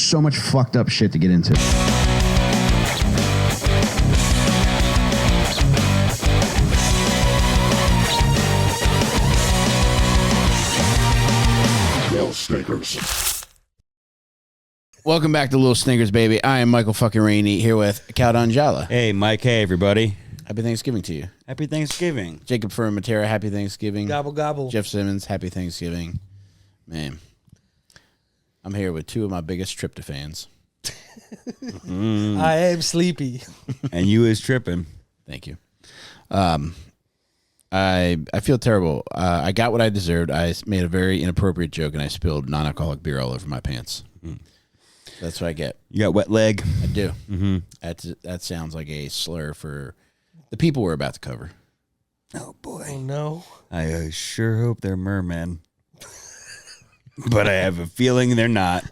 so much fucked up shit to get into. Lil Stinkers. Welcome back to Lil Stinkers, baby. I am Michael fucking Rainey here with Cal Donjala. Hey, Mike. Hey, everybody. Happy Thanksgiving to you. Happy Thanksgiving. Jacob from Mattera, happy Thanksgiving. Gobble, gobble. Jeff Simmons, happy Thanksgiving. Man, I'm here with two of my biggest tryptophans. I am sleepy. And you is tripping. Thank you. I feel terrible. I got what I deserved. I made a very inappropriate joke, and I spilled non-alcoholic beer all over my pants. That's what I get. You got wet leg? I do. Mm-hmm. That sounds like a slur for the people we're about to cover. Oh, boy. Oh, no. I sure hope they're mermen. But I have a feeling they're not.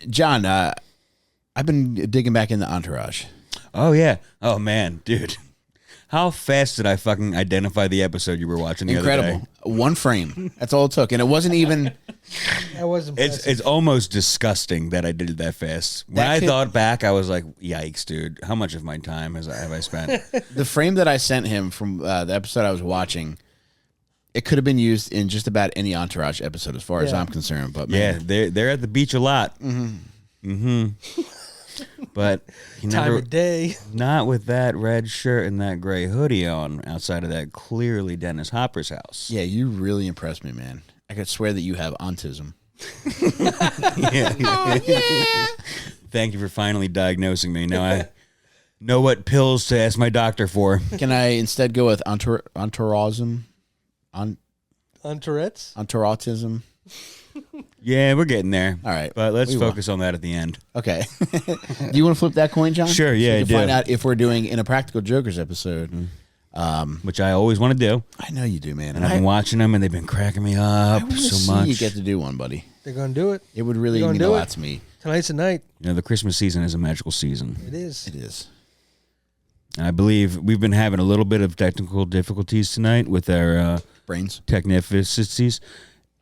John, I've been digging back into Entourage. Oh, yeah. Oh, man. Dude. How fast did I fucking identify the episode you were watching the other day? Incredible. One frame. That's all it took. And it wasn't even... That was impressive. It's almost disgusting that I did it that fast. When I thought back, I was like, yikes, dude. How much of my time have I spent? The frame that I sent him from the episode I was watching, it could have been used in just about any Entourage episode as far as I'm concerned. But man, yeah, they're at the beach a lot. But time of day. Not with that red shirt and that gray hoodie on outside of that clearly Dennis Hopper's house. Yeah, you really impressed me, man. I could swear that you have autism. Yeah. Oh, yeah. Thank you for finally diagnosing me. Now I know what pills to ask my doctor for. Can I instead go with entourism? Entourism? Yeah, we're getting there. All right. But let's focus on that at the end. Okay. Do you want to flip that coin, John? Sure, yeah, so I do. Find out if we're doing in a Practical Jokers episode. Which I always want to do. I know you do, man. And I've been watching them, and they've been cracking me up so much. You get to do one, buddy. They're going to do it. It would really mean a lot to me. Tonight's the night. You know, the Christmas season is a magical season. It is. It is. And I believe we've been having a little bit of technical difficulties tonight with our brains technificities.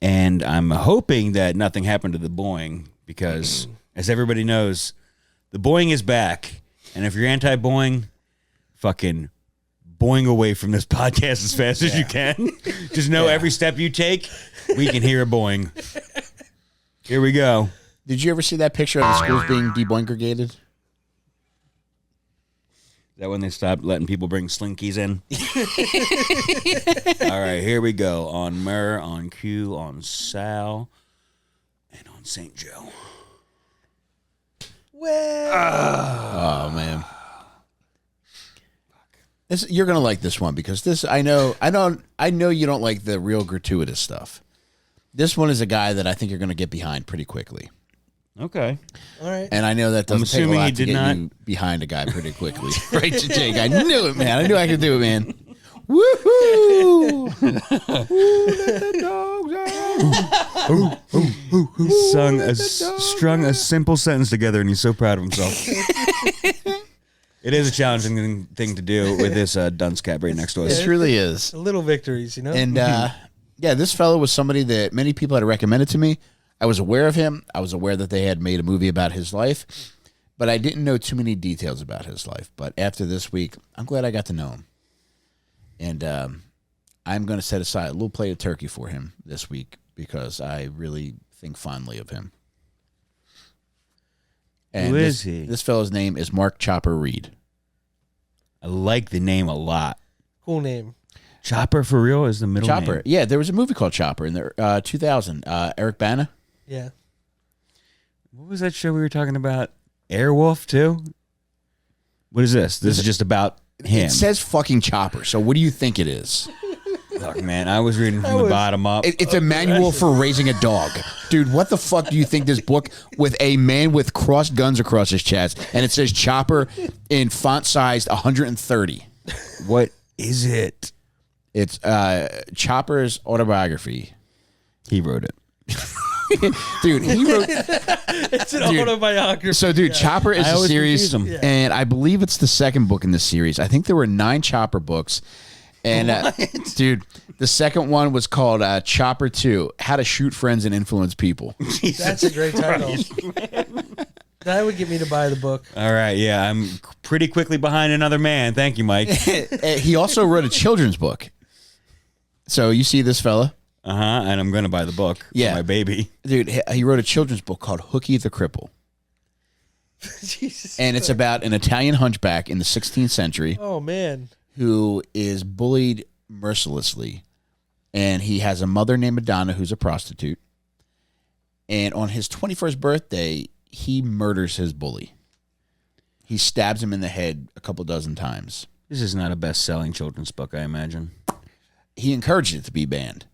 And I'm hoping that nothing happened to the Boeing because, as everybody knows, the Boeing is back. And if you're anti-Boeing, fucking Boeing away from this podcast as fast as you can. Just know every step you take, we can hear a Boeing. Here we go. Did you ever see that picture of the schools being deboingregated? Is that when they stopped letting people bring slinkies in? All right, here we go. On Murr, on Q, on Sal, and on St. Joe. Well, oh man, you're gonna like this one because this I know you don't like the real gratuitous stuff. This one is a guy that I think you're gonna get behind pretty quickly. Okay. All right. And I know that doesn't take a lot to get you behind a guy pretty quickly. Right, Jake? I knew it, man. I knew I could do it, man. Woohoo! Let the dogs out. Strung a simple sentence together, and he's so proud of himself. It is a challenging thing to do with this dunce cap right next to us. It truly is. Little victories, you know? And, yeah, this fellow was somebody that many people had recommended to me. I was aware of him. I was aware that they had made a movie about his life, but I didn't know too many details about his life. But after this week, I'm glad I got to know him. And I'm going to set aside a little plate of turkey for him this week because I really think fondly of him. And Who is he? This fellow's name is Mark Chopper Reed. I like the name a lot. Cool name. Chopper for real is the middle Chopper. name. Yeah, there was a movie called Chopper in the 2000. Eric Bana. Yeah. What was that show we were talking about? Airwolf too? What is this? This is just about him. It says fucking Chopper, so what do you think it is? Look, man, I was reading from the bottom up. It's a manual for raising a dog. Dude, what the fuck do you think this book with a man with crossed guns across his chest, and it says Chopper in font sized 130. What is it? It's Chopper's autobiography. He wrote it. Dude, he wrote... It's an autobiography. So, dude, Chopper is a series, confuse him. and I believe it's the second book in this series. I think there were 9 Chopper books, And dude, the second one was called Chopper 2: How to Shoot Friends and Influence People. That's a great title. That would get me to buy the book. All right, yeah, I'm pretty quickly behind another man. Thank you, Mike. He also wrote a children's book. So you see this fella? And I'm going to buy the book Yeah. for my baby. Dude, he wrote a children's book called Hooky the Cripple. Jesus. And it's about an Italian hunchback in the 16th century Oh, man. who is bullied mercilessly. And he has a mother named Madonna who's a prostitute. And on his 21st birthday, he murders his bully. He stabs him in the head a couple dozen times. This is not a best-selling children's book, I imagine. He encouraged it to be banned.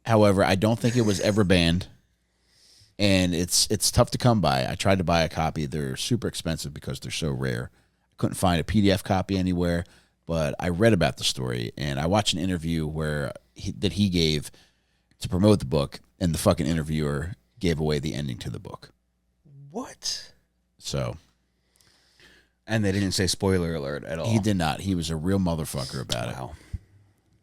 However, I don't think it was ever banned. And it's tough to come by. I tried to buy a copy. They're super expensive because they're so rare. I couldn't find a PDF copy anywhere, but I read about the story, and I watched an interview that he gave to promote the book, and the fucking interviewer gave away the ending to the book. What? So And they didn't say spoiler alert at all. he did not. He was a real motherfucker about it. Wow.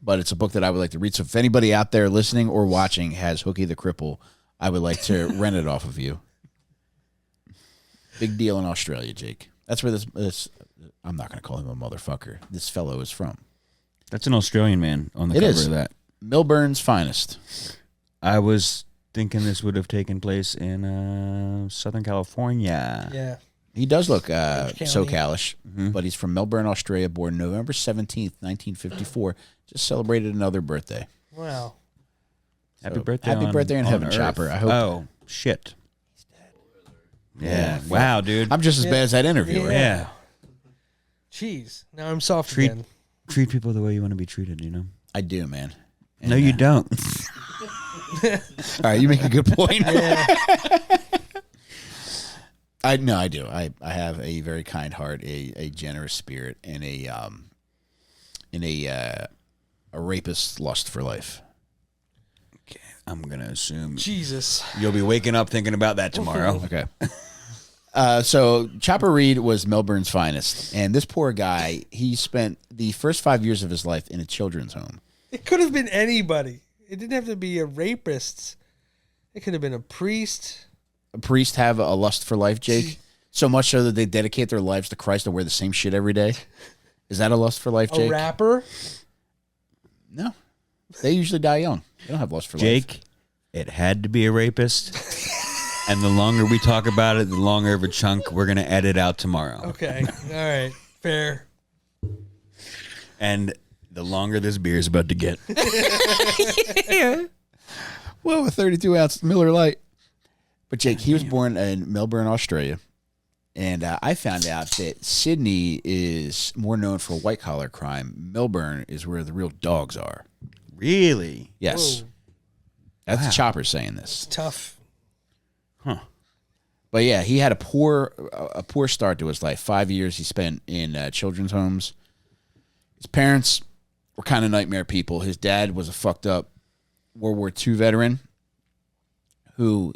But it's a book that I would like to read. So if anybody out there listening or watching has Hooky the Cripple, I would like to rent it off of you. Big deal in Australia, Jake. That's where this I'm not going to call him a motherfucker. This fellow is from. That's an Australian man on the It cover is. of that. Milburn's finest. I was thinking this would have taken place in Southern California. Yeah. He does look County. SoCalish, but he's from Melbourne, Australia, born November 17th, 1954. Just celebrated another birthday. Wow. Happy So, birthday! happy birthday in on heaven, Earth. Chopper. I hope. Oh shit! He's dead. Yeah. Wow, dude. I'm just as bad as that interviewer. yeah. Jeez. Now I'm soft Treat again. treat people the way you want to be treated. You know. I do, man. No, you don't. All right, you make a good point. Yeah. I do. I have a very kind heart, a generous spirit, and a rapist's lust for life. I'm gonna assume Jesus. you'll be waking up thinking about that tomorrow. Okay. So Chopper Reed was Melbourne's finest, and this poor guy, he spent the first 5 years of his life in a children's home. It could have been anybody. It didn't have to be a rapist. It could have been a priest. A priest have a lust for life, Jake? So much so that they dedicate their lives to Christ and wear the same shit every day? Is that a lust for life, Jake? A rapper. No. They usually die young. They don't have lust for life. Jake, it had to be a rapist. And the longer we talk about it, the longer of a chunk we're gonna edit out tomorrow. Okay. All right. Fair. And the longer this beer is about to get. Well, a 32-ounce Miller Lite. But Jake, he was born in Melbourne, Australia. And I found out that Sydney is more known for white-collar crime. Melbourne is where the real dogs are. Really? Yes. Whoa. That's Chopper saying this. Tough. Huh. But yeah, he had a poor start to his life. 5 years he spent in children's homes. His parents were kind of nightmare people. His dad was a fucked up World War II veteran who,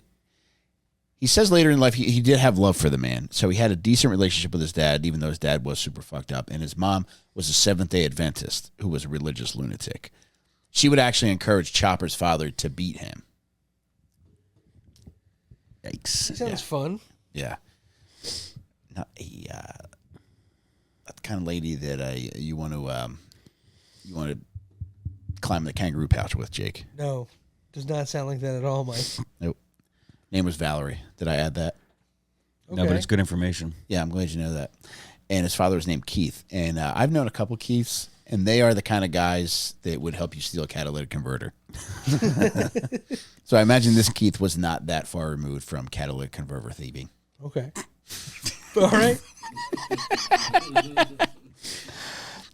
he says later in life, he did have love for the man. So he had a decent relationship with his dad, even though his dad was super fucked up. And his mom was a Seventh-day Adventist who was a religious lunatic. She would actually encourage Chopper's father to beat him. Yikes. Sounds fun. Yeah. Not that kind of lady that you want to climb the kangaroo pouch with, Jake. No. Does not sound like that at all, Mike. Nope. Name was Valerie. Did I add that? No, but it's good information. Yeah, I'm glad you know that. And his father was named Keith. And I've known a couple Keiths, and they are the kind of guys that would help you steal a catalytic converter. So I imagine this Keith was not that far removed from catalytic converter thieving. Okay. All right.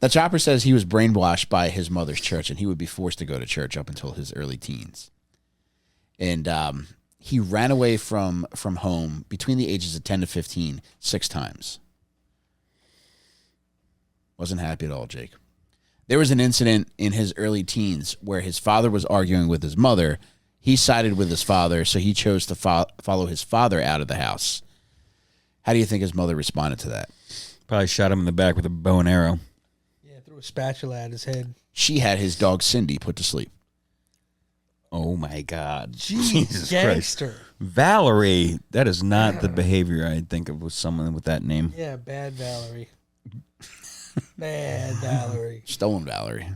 The Chopper says he was brainwashed by his mother's church, and he would be forced to go to church up until his early teens. And he ran away from home between the ages of 10 to 15 6 times. Wasn't happy at all, Jake. There was an incident in his early teens where his father was arguing with his mother. He sided with his father, so he chose to follow his father out of the house. How do you think his mother responded to that? Probably shot him in the back with a bow and arrow. Yeah, threw a a spatula at his head. She had his dog Cindy put to sleep. Oh my God. Jeez, Jesus gangster. Christ. Valerie. That is not the behavior I'd think of with someone with that name. Yeah, bad Valerie. Bad Valerie. Stolen Valerie.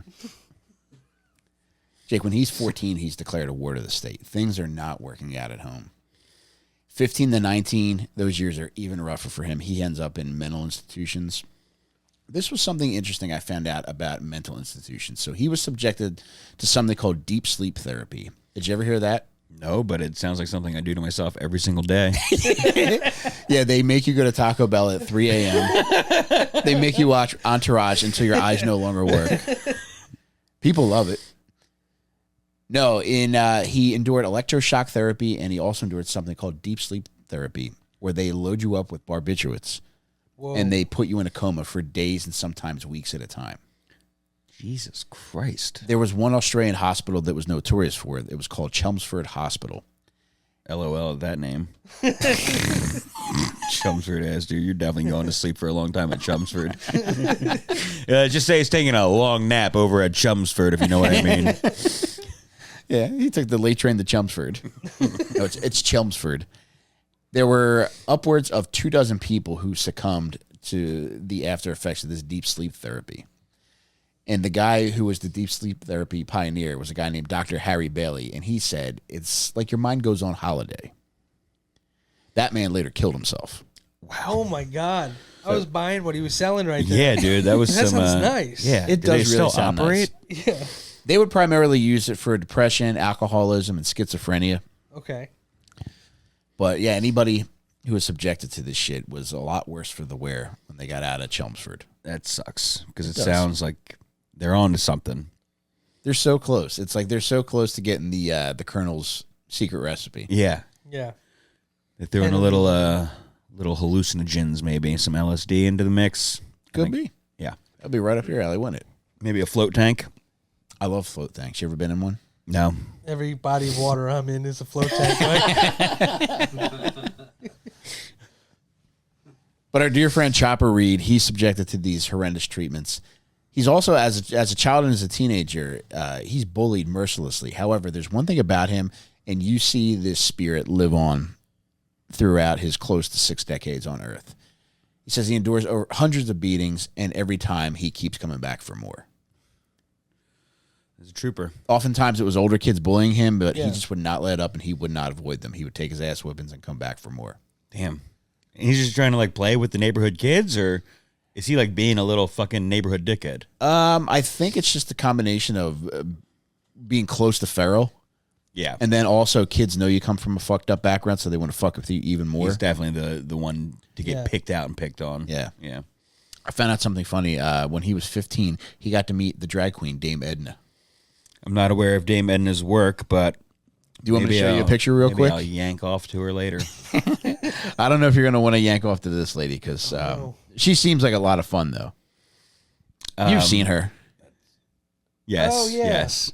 Jake, when he's 14, he's declared a ward of the state. Things are not working out at home. 15 to 19, those years are even rougher for him. He ends up in mental institutions. This was something interesting I found out about mental institutions. So he was subjected to something called deep sleep therapy. Did you ever hear that? No, but it sounds like something I do to myself every single day. Yeah, they make you go to Taco Bell at 3 a.m. They make you watch Entourage until your eyes no longer work. People love it. No, he endured electroshock therapy, and he also endured something called deep sleep therapy, where they load you up with barbiturates. Whoa. And they put you in a coma for days and sometimes weeks at a time. Jesus Christ. There was one Australian hospital that was notorious for it. It was called Chelmsford Hospital. LOL at that name. Chelmsford ass, dude. You're definitely going to sleep for a long time at Chelmsford. Just say he's taking a long nap over at Chelmsford, if you know what I mean. Yeah, he took the late train to Chelmsford. No, it's Chelmsford. There were upwards of 24 people who succumbed to the after effects of this deep sleep therapy. And the guy who was the deep sleep therapy pioneer was a guy named Dr. Harry Bailey. And he said, it's like your mind goes on holiday. That man later killed himself. Wow. Oh, my God. I was buying what he was selling right there. Yeah, dude. That was That some... sounds nice. Yeah. It Do they does really still sound operate? nice. Yeah. They would primarily use it for depression, alcoholism, and schizophrenia. Okay. But yeah, anybody who was subjected to this shit was a lot worse for the wear when they got out of Chelmsford. That sucks. Because it does. sounds like they're on to something. They're so close. It's like they're so close to getting the Colonel's secret recipe. Yeah. Yeah. They threw in a little hallucinogens, maybe. Some LSD into the mix. Could be. Yeah. That'll be right up your alley, wouldn't it? Maybe a float tank. I love float tanks. You ever been in one? No. Every body of water I'm in is a float tank, right? But our dear friend Chopper Reed, he's subjected to these horrendous treatments. He's also, as a child and as a teenager, he's bullied mercilessly. However, there's one thing about him, and you see this spirit live on throughout his close to 6 decades on Earth. He says he endures over hundreds of beatings, and every time he keeps coming back for more. He's a trooper. Oftentimes it was older kids bullying him, but Yeah. he just would not let up, and he would not avoid them. He would take his ass whippings and come back for more. Damn. He's just trying to, like, play with the neighborhood kids, or is he, like, being a little fucking neighborhood dickhead? I think it's just a combination of being close to feral, Yeah. and then also kids know you come from a fucked up background, so they want to fuck with you even more. He's definitely the one to get Yeah. picked out and picked on. Yeah. Yeah. I found out something funny. When he was 15, he got to meet the drag queen, Dame Edna. I'm not aware of Dame Edna's work, but Do you want me to maybe show you a I'll- picture real maybe quick? I'll yank off to her later. I don't know if you're going to want to yank off to this lady, because she seems like a lot of fun, though. You've seen her. Yes. Oh, yeah. Yes.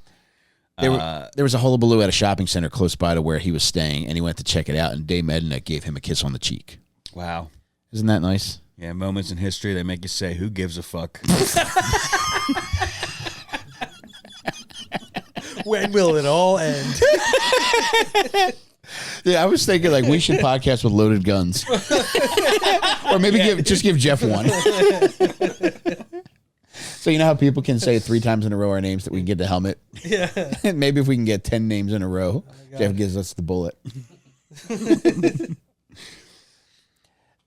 There was a hullabaloo at a shopping center close by to where he was staying, and he went to check it out, and Dame Edna gave him a kiss on the cheek. Wow. Isn't that nice? Yeah, moments in history that make you say, who gives a fuck? When will it all end? Yeah, I was thinking like we should podcast with loaded guns, or maybe give Jeff one. So you know how people can say 3 times in a row our names that we can get the helmet. Yeah. Maybe if we can get 10 names in a row, Jeff gives us the bullet.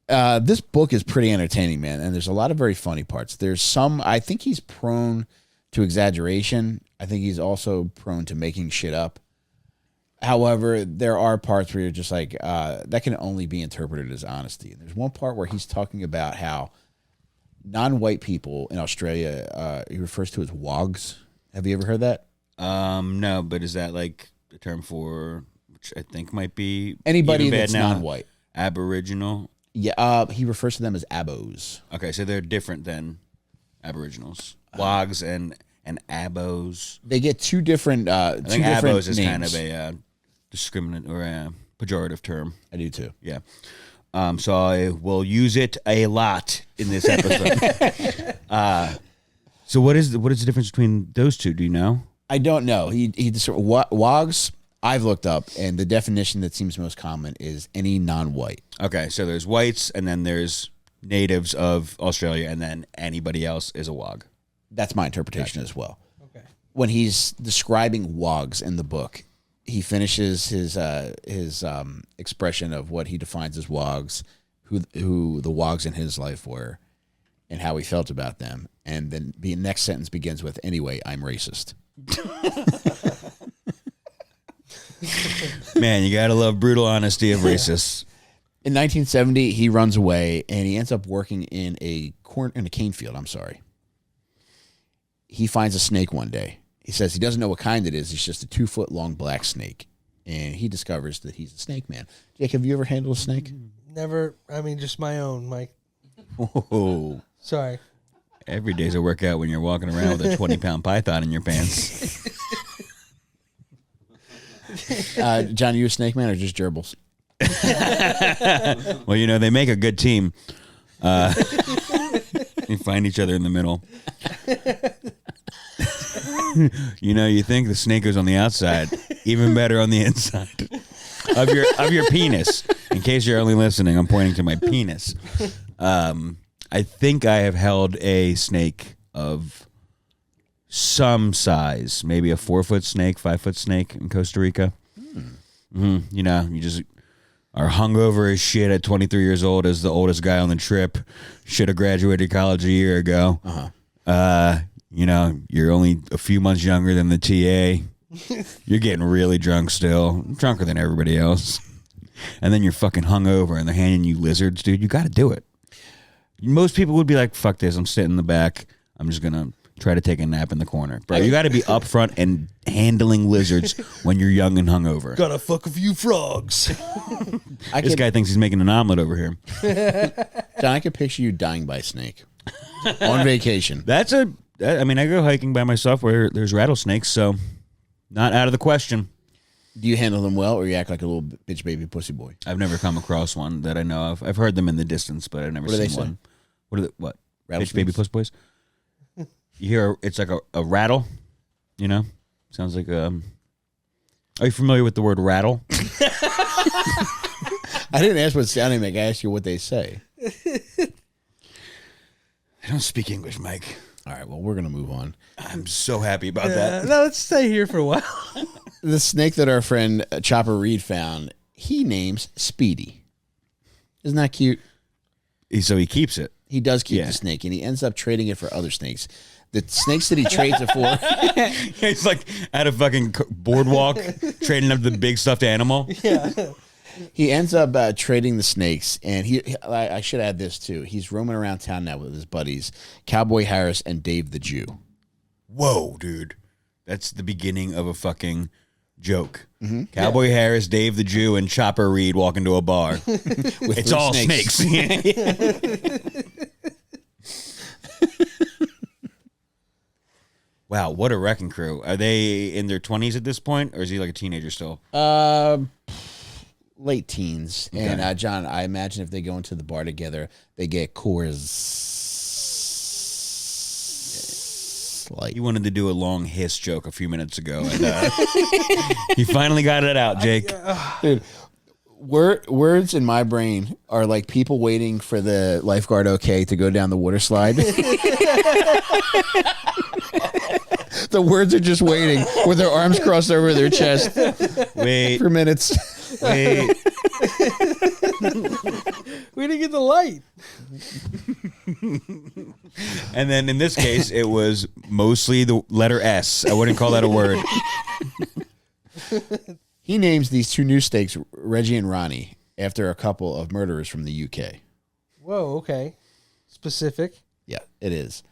This book is pretty entertaining, man, and there's a lot of very funny parts. There's some, I think he's prone to exaggeration. I think he's also prone to making shit up. However, there are parts where you're just like, that can only be interpreted as honesty. There's one part where he's talking about how non-white people in Australia, he refers to as wogs. Have you ever heard that? No, but is that like the term for, which I think might be Anybody even bad that's now, non-white. Aboriginal? Yeah, he refers to them as abos. Okay, so they're different than Aboriginals. Wogs and abos. They get two different I think different abos is names. kind of a discriminant or a pejorative term. I do too. Yeah. So I will use it a lot in this episode. So what is the difference between those two? Do you know? I don't know. Wogs I've looked up, and the definition that seems most common is any non-white. Okay, so there's whites, and then there's natives of Australia, and then anybody else is a wog. That's my interpretation as well. Okay. When he's describing wogs in the book, he finishes his expression of what he defines as wogs, who the wogs in his life were, and how he felt about them. And then the next sentence begins with, "Anyway, I'm racist." Man, you gotta love brutal honesty of racists. In 1970, he runs away and he ends up working in a cane field. I'm sorry. He finds a snake one day. He says he doesn't know what kind it is. It's just a 2-foot long black snake, and he discovers that he's a snake man. Jake, have you ever handled a snake? Never. I mean, just my own, Mike. Oh, Sorry. every day's a workout when you're walking around with a 20-pound python in your pants. John, are you a snake man or just gerbils? Well, they make a good team. You find each other in the middle. You think the snake goes on the outside, even better on the inside of your penis. In case you're only listening, I'm pointing to my penis. I think I have held a snake of some size, maybe a 4-foot snake, 5-foot snake in Costa Rica. You just are hungover as shit at 23 years old as the oldest guy on the trip. Should have graduated college a year ago. You're only a few months younger than the TA. You're getting really drunk still, drunker than everybody else. And then you're fucking hungover and they're handing you lizards, dude. You got to do it. Most people would be like, fuck this, I'm sitting in the back. I'm just going to try to take a nap in the corner. Bro, you got to be up front and handling lizards when you're young and hungover. Gotta fuck a few frogs. This guy thinks he's making an omelet over here. John, I could picture you dying by a snake on vacation. I go hiking by myself where there's rattlesnakes, so not out of the question. Do you handle them well, or you act like a little bitch baby pussy boy? I've never come across one that I know of. I've heard them in the distance, but I've never seen one. What? Bitch baby pussy boys? You hear it's like a rattle, Sounds like Are you familiar with the word rattle? I didn't ask what sound they make. I asked you what they say. I don't speak English, Mike. All right, well, we're going to move on. I'm so happy about that. No, let's stay here for a while. The snake that our friend Chopper Reed found, he names Speedy. Isn't that cute? So he keeps it. He does keep the snake, and he ends up trading it for other snakes. The snakes that he trades it for... He's like at a fucking boardwalk trading up the big stuffed animal. Yeah. He ends up trading the snakes, and I should add this too. He's roaming around town now with his buddies, Cowboy Harris and Dave the Jew. Whoa, dude. That's the beginning of a fucking joke. Mm-hmm. Cowboy Harris, Dave the Jew, and Chopper Reed walk into a bar. It's all snakes. Wow, what a wrecking crew. Are they in their 20s at this point, or is he like a teenager still? Late teens. Okay. And John, I imagine if they go into the bar together, they get Coors Light. He wanted to do a long hiss joke a few minutes ago, and he finally got it out, Jake. Dude, words in my brain are like people waiting for the lifeguard okay to go down the water slide. The words are just waiting with their arms crossed over their chest. Wait. For minutes. Wait. We didn't get the light. And then in this case, it was mostly the letter S. I wouldn't call that a word. He names these two new snakes Reggie and Ronnie after a couple of murderers from the UK. Whoa, okay. Specific. Yeah, it is.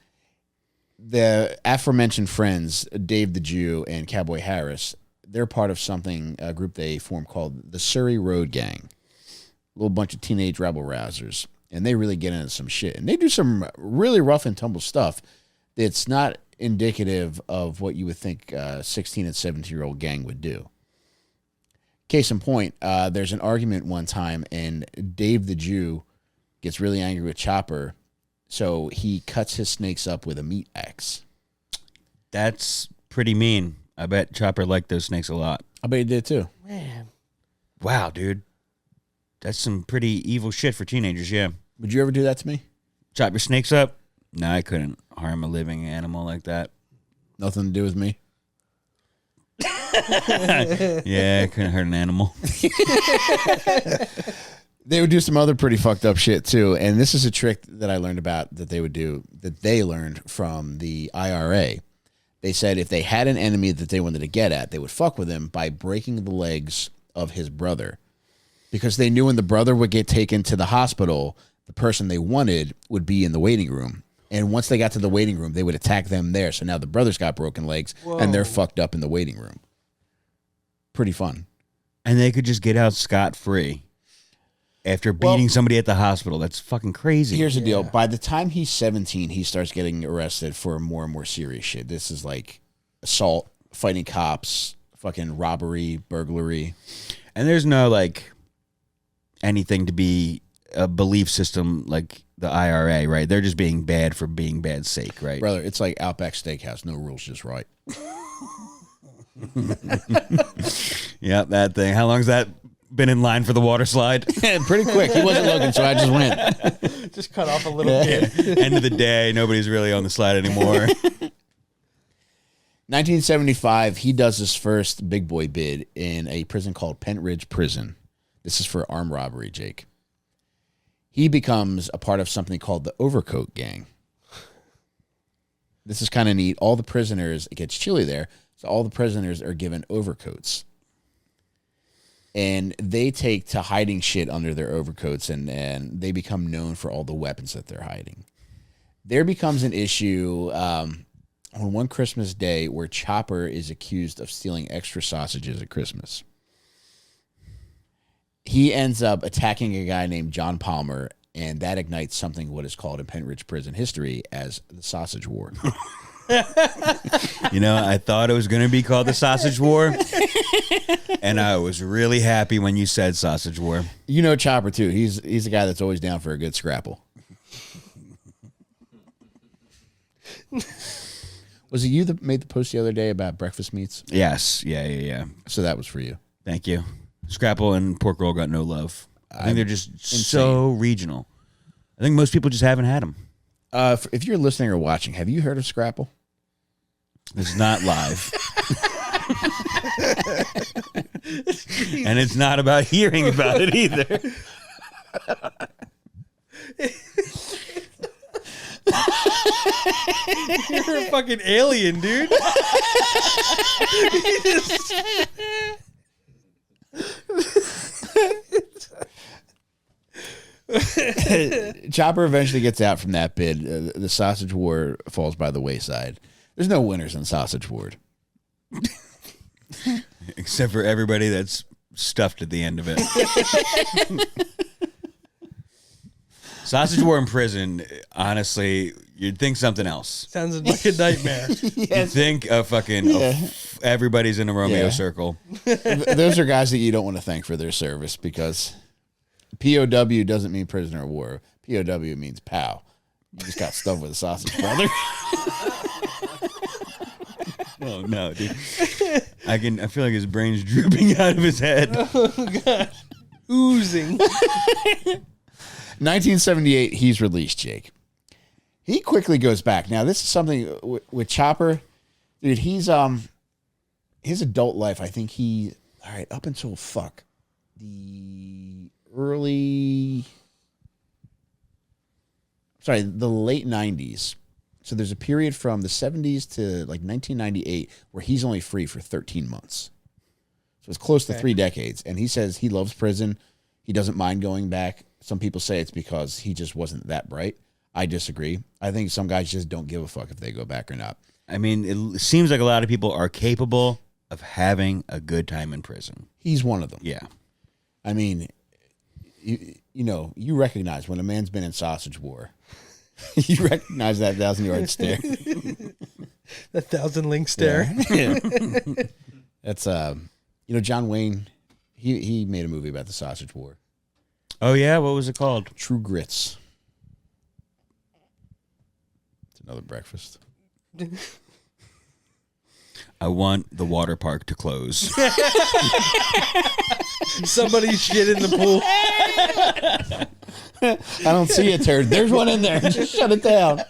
The aforementioned friends, Dave the Jew and Cowboy Harris, they're part of a group they formed called the Surrey Road Gang. A little bunch of teenage rebel-rousers. And they really get into some shit. And they do some really rough and tumble stuff that's not indicative of what you would think a 16 and 17-year-old gang would do. Case in point, there's an argument one time, and Dave the Jew gets really angry with Chopper, so he cuts his snakes up with a meat axe. That's pretty mean. I bet Chopper liked those snakes a lot. I bet he did too. Man. Wow, dude. That's some pretty evil shit for teenagers, yeah. Would you ever do that to me? Chop your snakes up? No, I couldn't harm a living animal like that. Nothing to do with me. Yeah, I couldn't hurt an animal. They would do some other pretty fucked up shit too. And this is a trick that I learned about that they would do, that they learned from the IRA. They said if they had an enemy that they wanted to get at, they would fuck with him by breaking the legs of his brother. Because they knew when the brother would get taken to the hospital, the person they wanted would be in the waiting room. And once they got to the waiting room, they would attack them there. So now the brother's got broken legs and they're fucked up in the waiting room. Pretty fun. And they could just get out scot-free after beating somebody at the hospital. That's fucking crazy. Here's the deal. By the time he's 17, he starts getting arrested for more and more serious shit. This is like assault, fighting cops, fucking robbery, burglary. And there's no, like, anything to be a belief system like the IRA, right? They're just being bad for being bad's sake, right? Brother, it's like Outback Steakhouse. No rules, just right. Yeah, that thing. How long's that been in line for the water slide? Pretty quick. He wasn't looking, so I just went. Just cut off a little bit. End of the day, nobody's really on the slide anymore. 1975, he does his first big boy bid in a prison called Pentridge Prison. This is for armed robbery, Jake. He becomes a part of something called the Overcoat Gang. This is kind of neat. All the prisoners, it gets chilly there, so all the prisoners are given overcoats. And they take to hiding shit under their overcoats, and they become known for all the weapons that they're hiding. There becomes an issue on one Christmas day where Chopper is accused of stealing extra sausages at Christmas. He ends up attacking a guy named John Palmer, and that ignites something what is called in Pentridge Prison history as the Sausage War. You know, I thought it was going to be called the Sausage War, and I was really happy when you said Sausage War. You know Chopper, too. He's a guy that's always down for a good scrapple. Was it you that made the post the other day about breakfast meats? Yes. Yeah. So that was for you. Thank you. Scrapple and pork roll got no love. I think they're just so regional. I think most people just haven't had them. If you're listening or watching, have you heard of Scrapple? It's not live. And it's not about hearing about it either. You're a fucking alien, dude. Chopper eventually gets out from that bid. The Sausage War falls by the wayside. There's no winners in Sausage War. Except for everybody that's stuffed at the end of it. Sausage War in prison, honestly, you'd think something else. Sounds like a nightmare. You'd think a fucking everybody's in a Romeo circle. Those are guys that you don't want to thank for their service, because POW doesn't mean prisoner of war. POW means POW. You just got stuffed with a sausage, brother. Oh no, dude! I feel like his brain's drooping out of his head. Oh god, oozing. 1978, he's released, Jake. He quickly goes back. Now, this is something with Chopper, dude. He's his adult life. I think up until the late 90s. So there's a period from the 70s to like 1998 where he's only free for 13 months. So it's close to 3 decades. And he says he loves prison. He doesn't mind going back. Some people say it's because he just wasn't that bright. I disagree. I think some guys just don't give a fuck if they go back or not. I mean, it seems like a lot of people are capable of having a good time in prison. He's one of them. Yeah. I mean, you recognize when a man's been in Sausage War. You recognize that 1,000-yard stare. The 1,000-link stare. Yeah. That's John Wayne. He made a movie about the Sausage War. Oh yeah, what was it called? True Grits. It's another breakfast. I want the water park to close. Somebody shit in the pool. I don't see a turd. There's one in there. Just shut it down.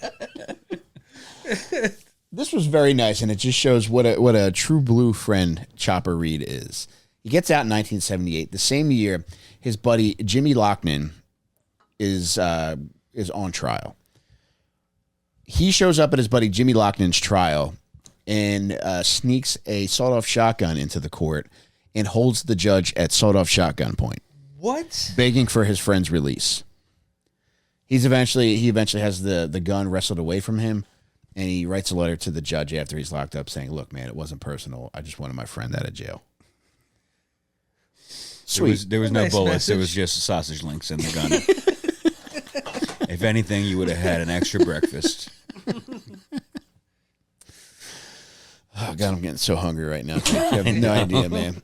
This was very nice, and it just shows what a true blue friend Chopper Reed is. He gets out in 1978. The same year, his buddy Jimmy Loughnane is on trial. He shows up at his buddy Jimmy Loughnane's trial and sneaks a sawed-off shotgun into the court and holds the judge at sawed-off shotgun point, What? begging for his friend's release. He eventually has the gun wrestled away from him, and he writes a letter to the judge after he's locked up saying, "Look, man, it wasn't personal. I just wanted my friend out of jail." Sweet. There was no Nice bullets. It message. was just sausage links in the gun. If anything, you would have had an extra breakfast. Oh, God, I'm getting so hungry right now. You have no idea, man.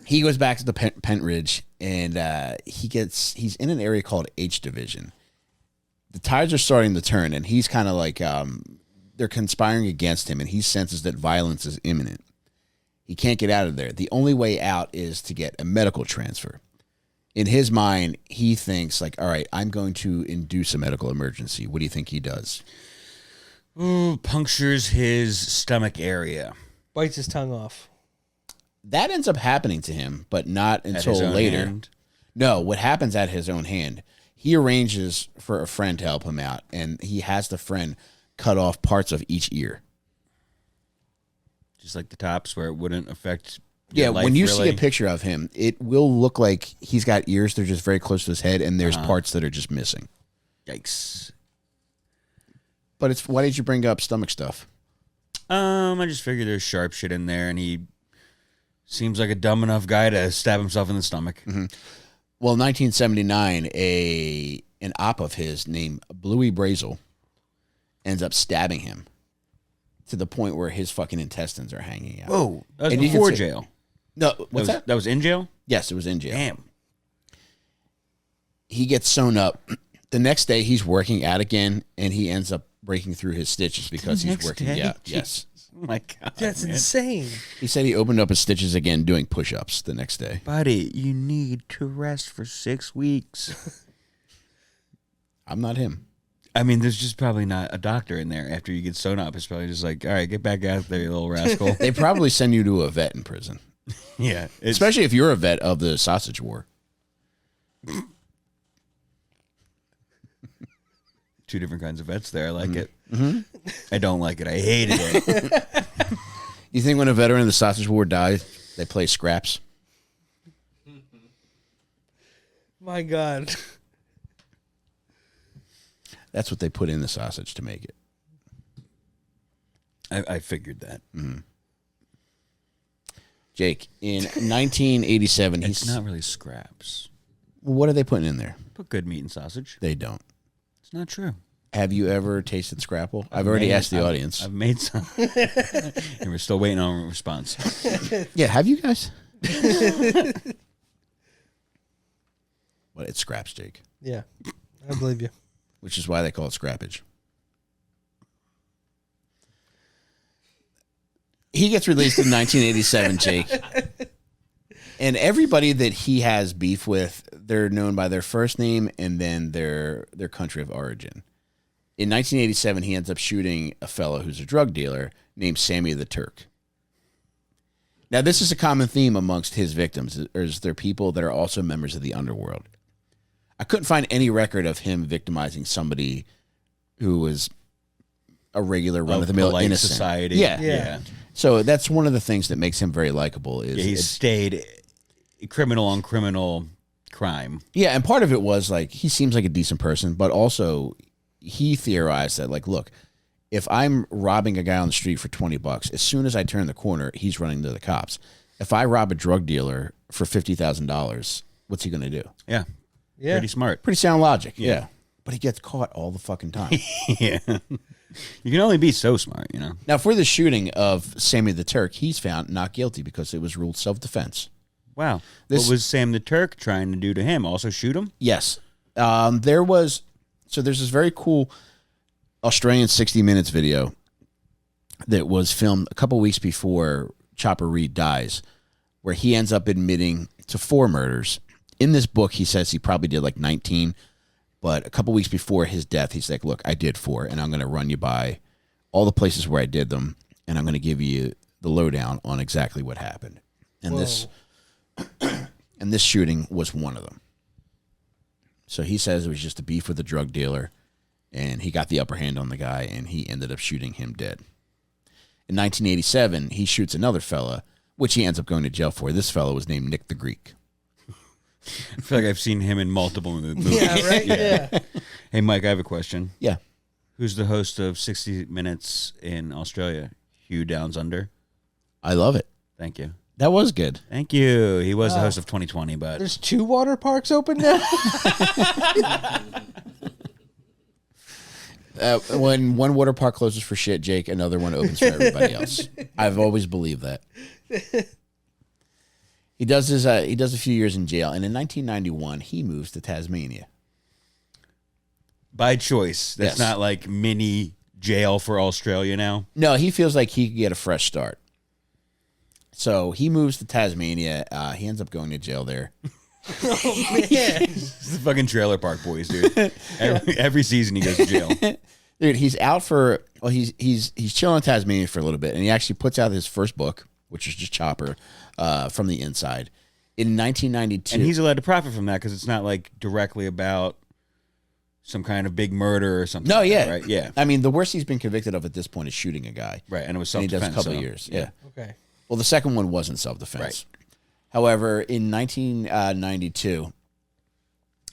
He goes back to the Pentridge, and he's in an area called H Division. The tides are starting to turn, and he's kind of like they're conspiring against him, and he senses that violence is imminent. He can't get out of there. The only way out is to get a medical transfer. In his mind, he thinks like, all right, I'm going to induce a medical emergency. What do you think he does? Ooh, punctures his stomach area. Bites his tongue off. That ends up happening to him, but not At until his own later. hand? No, what happens at his own hand, he arranges for a friend to help him out, and he has the friend cut off parts of each ear. Just like the tops where it wouldn't affect Yeah, your life, when you really. see a picture of him, it will look like he's got ears. They're just very close to his head, and there's parts that are just missing. Yikes. But it's why did you bring up stomach stuff? I just figured there's sharp shit in there, and he seems like a dumb enough guy to stab himself in the stomach. Mm-hmm. Well, in 1979, an op of his named Bluey Brazel ends up stabbing him to the point where his fucking intestines are hanging out. Whoa, that was And you can before see- jail. No, what's that? That was in jail? Yes, it was in jail. Damn. He gets sewn up. The next day, he's working out again, and he ends up breaking through his stitches because he's next working day? out. Yes. Oh my God. That's man. insane. He said he opened up his stitches again doing push-ups the next day. Buddy, you need to rest for 6 weeks. I'm not him. I mean, there's just probably not a doctor in there after you get sewn up. It's probably just like, all right, get back out there, you little rascal. They probably send you to a vet in prison, Yeah. especially if you're a vet of the sausage war. Two different kinds of vets there. I like it. I don't like it. I hated it. You think when a veteran of the sausage war dies, they play scraps? My God. That's what they put in the sausage to make it. I figured that. Jake, in 1987, It's not really scraps. what are they putting in there? Put good meat in sausage. They don't. It's not true. Have you ever tasted Scrapple? I've already asked the audience. I've made some. And we're still waiting on a response. Yeah, have you guys? Well, it scraps, Jake, Yeah, I believe you. which is why they call it scrappage. He gets released in 1987, Jake. And everybody that he has beef with, they're known by their first name and then their country of origin. In 1987, he ends up shooting a fellow who's a drug dealer named Sammy the Turk. Now, this is a common theme amongst his victims, is they're people that are also members of the underworld. I couldn't find any record of him victimizing somebody who was a regular run-of-the-mill Polite innocent. society. Yeah. Yeah. So that's one of the things that makes him very likable. Is Yeah, he's stayed criminal on criminal crime. yeah, and part of it was like he seems like a decent person, but also he theorized that like, look, if I'm robbing a guy on the street for $20, as soon as I turn the corner, he's running to the cops. If I rob a drug dealer for $50,000, what's he going to do? Yeah. Yeah. Pretty smart. Pretty sound logic. Yeah. But he gets caught all the fucking time. Yeah. You can only be so smart, you know. Now, for the shooting of Sammy the Turk, he's found not guilty because it was ruled self-defense. Wow. This- What was Sam the Turk trying to do to him? Also shoot him? Yes. There's this very cool Australian 60 Minutes video that was filmed a couple weeks before Chopper Reed dies, where he ends up admitting to 4 murders. In this book, he says he probably did like 19, but a couple weeks before his death, he's like, look, I did 4, and I'm going to run you by all the places where I did them, and I'm going to give you the lowdown on exactly what happened. And this shooting was one of them. So he says it was just a beef with a drug dealer, and he got the upper hand on the guy, and he ended up shooting him dead. In 1987, he shoots another fella, which he ends up going to jail for. This fella was named Nick the Greek. I feel like I've seen him in multiple movies. Yeah, right? Yeah. Hey, Mike, I have a question. Yeah. Who's the host of 60 Minutes in Australia? Hugh Downs Under? I love it. Thank you. That was good. Thank you. He was the host of 2020, but... There's 2 water parks open now? When one water park closes for shit, Jake, another one opens for everybody else. I've always believed that. He does a few years in jail, and in 1991, he moves to Tasmania. By choice. That's Yes. not like mini jail for Australia now. No, he feels like he could get a fresh start. So he moves to Tasmania. He ends up going to jail there. It's the fucking trailer park boys, dude. Every season he goes to jail. Dude, he's out for he's chilling in Tasmania for a little bit, and he actually puts out his first book, which is just Chopper, from the inside, in 1992. And he's allowed to profit from that because it's not like directly about some kind of big murder or something. No, like yeah, that, right? Yeah, I mean, the worst he's been convicted of at this point is shooting a guy. right. And it was And he does self-defense. a couple so, of years. Yeah. Okay. Well, the second one wasn't self-defense. Right. However, in 1992,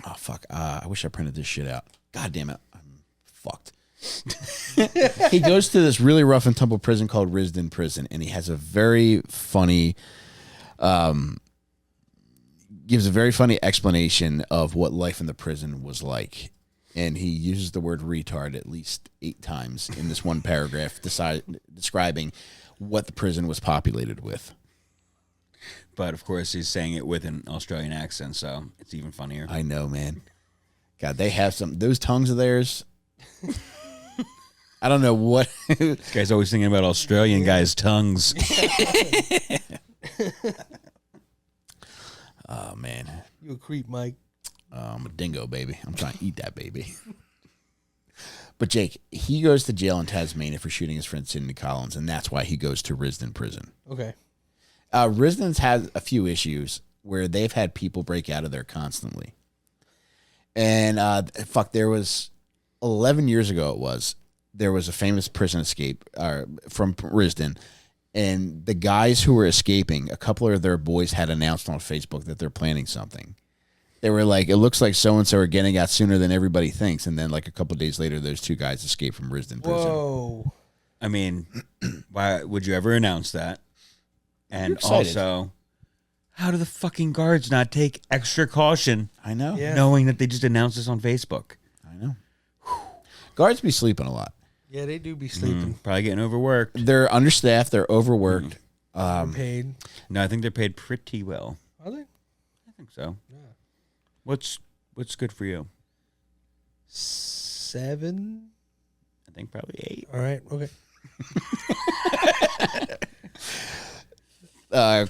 oh fuck, I wish I printed this shit out. God damn it, I'm fucked. He goes to this really rough and tumble prison called Risdon Prison, and he has a very funny, gives a very funny explanation of what life in the prison was like. And he uses the word retard at least 8 times in this one paragraph, describing what the prison was populated with. But of course, he's saying it with an Australian accent, so it's even funnier. I know, man. God, they have those tongues of theirs. I don't know what. This guy's always thinking about Australian guys' tongues. Oh, man. You a creep, Mike. I'm a dingo, baby. I'm trying to eat that baby. But Jake, he goes to jail in Tasmania for shooting his friend Sidney Collins, and that's why he goes to Risdon Prison. Okay. Risdon's had a few issues where they've had people break out of there constantly. And there was 11 years ago. There was a famous prison escape from Risdon, and the guys who were escaping, a couple of their boys had announced on Facebook that they're planning something. They were like, it looks like so-and-so are getting out sooner than everybody thinks. And then like a couple of days later, those 2 guys escaped from Risdon Prison. Whoa. I mean, why would you ever announce that? And excited. also, how do the fucking guards not take extra caution I know. Yeah. knowing that they just announced this on Facebook? I know. Guards be sleeping a lot. Yeah, they do be sleeping. Probably getting overworked. They're understaffed. They're overworked. Paid. No, I think they're paid pretty well. Are they? I think so. Yeah. What's good for you? 7? I think probably 8. All right. Okay.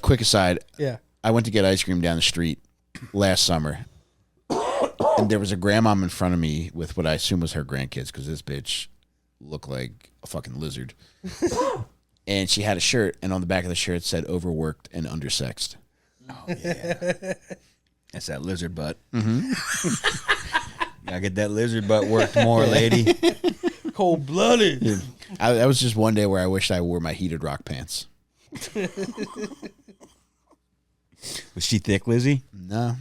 Quick aside. Yeah. I went to get ice cream down the street last summer, and there was a grandmom in front of me with what I assume was her grandkids, because this bitch looked like a fucking lizard. And she had a shirt, and on the back of the shirt it said overworked and undersexed. Oh, yeah. That's that lizard butt. Mm-hmm. Gotta get that lizard butt worked more, lady. Cold blooded. That was just one day where I wished I wore my heated rock pants. Was she thick, Lizzie? No.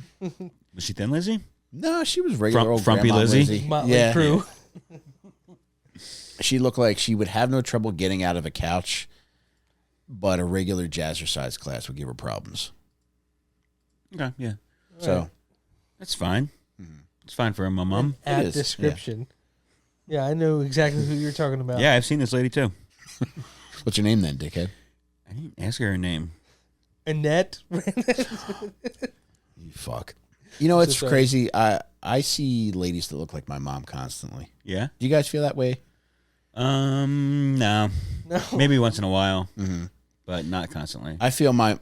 Was she thin, Lizzie? No, she was regular old Frumpy grandma Lizzie? Motley Crue. She looked like she would have no trouble getting out of a couch, but a regular jazzercise class would give her problems. Okay, yeah. So That's fine. It's fine for a mum. It Apt is, description. Yeah, I know exactly who you're talking about. Yeah, I've seen this lady too. what's your name then, dickhead? I didn't ask her name. Annette. You fuck. You know, it's So sorry. crazy. I see ladies that look like my mom constantly. Yeah? Do you guys feel that way? No. No. Maybe once in a while, but not constantly. I feel my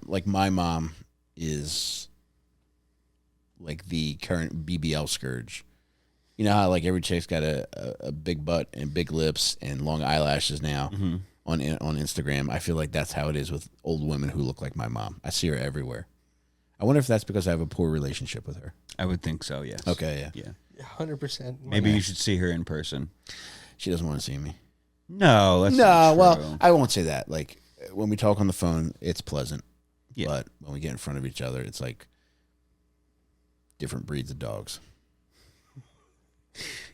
mom is like the current BBL scourge. You know how like every chick's got a big butt and big lips and long eyelashes now on Instagram. I feel like that's how it is with old women who look like my mom. I see her everywhere. I wonder if that's because I have a poor relationship with her. I would think so, yes. Okay, Yeah. 100%. Maybe you should see her in person. She doesn't want to see me. No, that's not true. Well, I won't say that. Like when we talk on the phone, it's pleasant. Yeah. But when we get in front of each other, it's like different breeds of dogs.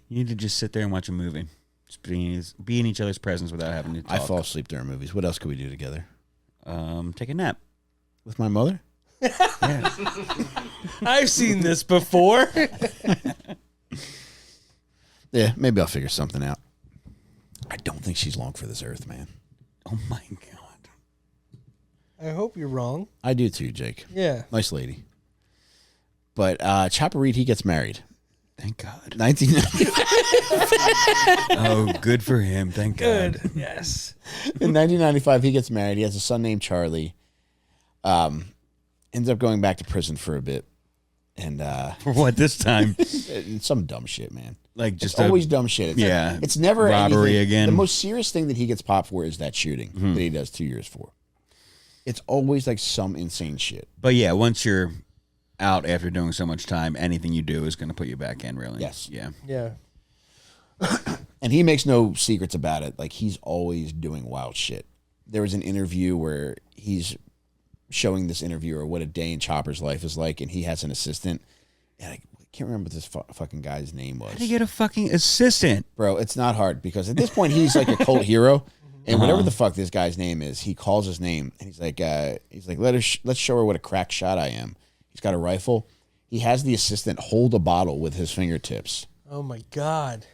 You need to just sit there and watch a movie. Just be in each other's presence without having to talk. I fall asleep during movies. What else could we do together? Take a nap. With my mother? Yeah. I've seen this before. Yeah, maybe I'll figure something out. I don't think she's long for this earth, man. Oh my God. I hope you're wrong. I do too, Jake. Yeah. Nice lady. But Chopper Reed, he gets married. Thank God. 1990. Oh, good for him. Thank God. Good. Yes. In 1995, he gets married. He has a son named Charlie. Ends up going back to prison for a bit. And For what this time? some dumb shit, man. Like just It's always dumb shit. It's, yeah. It's never Robbery anything. again. The most serious thing that he gets popped for is that shooting that he does 2 years for. It's always like some insane shit. But yeah, once you're out after doing so much time, anything you do is going to put you back in, really. Yes. Yeah. Yeah. And he makes no secrets about it. Like, he's always doing wild shit. There was an interview where he's showing this interviewer what a day in Chopper's life is like, and he has an assistant. And I can't remember what this fucking guy's name was. How do you get a fucking assistant? Bro, it's not hard because at this point he's like a cult hero, and whatever the fuck this guy's name is, he calls his name and he's like, let's show her what a crack shot I am. He's got a rifle. He has the assistant hold a bottle with his fingertips, Oh my God.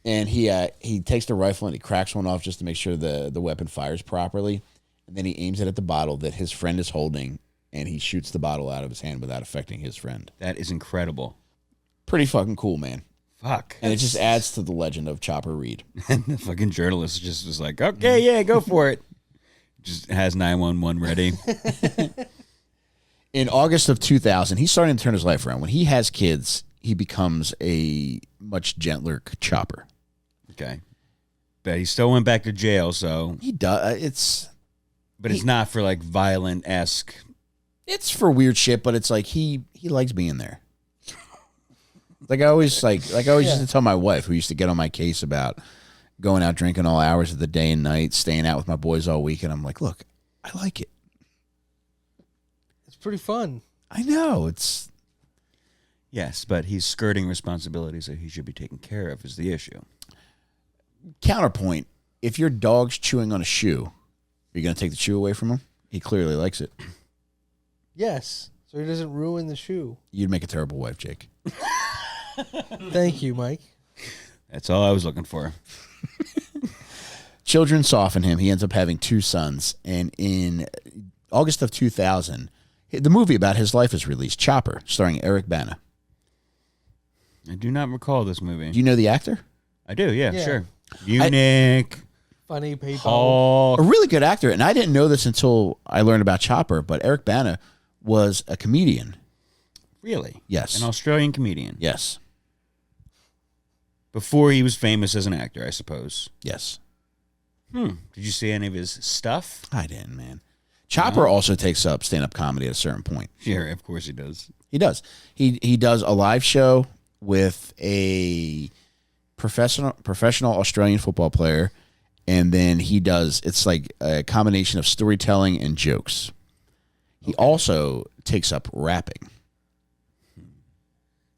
and he takes the rifle and he cracks one off just to make sure the weapon fires properly, and then he aims it at the bottle that his friend is holding, and he shoots the bottle out of his hand without affecting his friend. That is incredible. Pretty fucking cool, man. Fuck. And it just adds to the legend of Chopper Reed. And the fucking journalist just was like, okay, yeah, go for it. Just has 911 ready. In August of 2000, he's starting to turn his life around. When he has kids, he becomes a much gentler Chopper. Okay. But he still went back to jail, so. He does. But it's not for like violent-esque. It's for weird shit, but it's like he likes being there. Like I always used to tell my wife, who used to get on my case about going out drinking all hours of the day and night, staying out with my boys all week, and I'm like, look, I like it. It's pretty fun. I know it's. Yes, but he's skirting responsibilities that he should be taken care of is the issue. Counterpoint: if your dog's chewing on a shoe, are you going to take the shoe away from him? He clearly likes it. Yes. So he doesn't ruin the shoe. You'd make a terrible wife, Jake. Thank you, Mike. That's all I was looking for. Children soften him. He ends up having 2 sons. And in August of 2000, the movie about his life is released, Chopper, starring Eric Bana. I do not recall this movie. Do you know the actor? I do, yeah. Yeah. Sure. Eunuch. Funny people. Paul. A really good actor. And I didn't know this until I learned about Chopper, but Eric Bana was a comedian. Really? Yes. An Australian comedian. Yes. Before he was famous as an actor, I suppose. Yes. Did you see any of his stuff? I didn't, man. Chopper also takes up stand-up comedy at a certain point. Sure, of course he does. He does. He does a live show with a professional Australian football player, and then it's like a combination of storytelling and jokes. He also takes up rapping.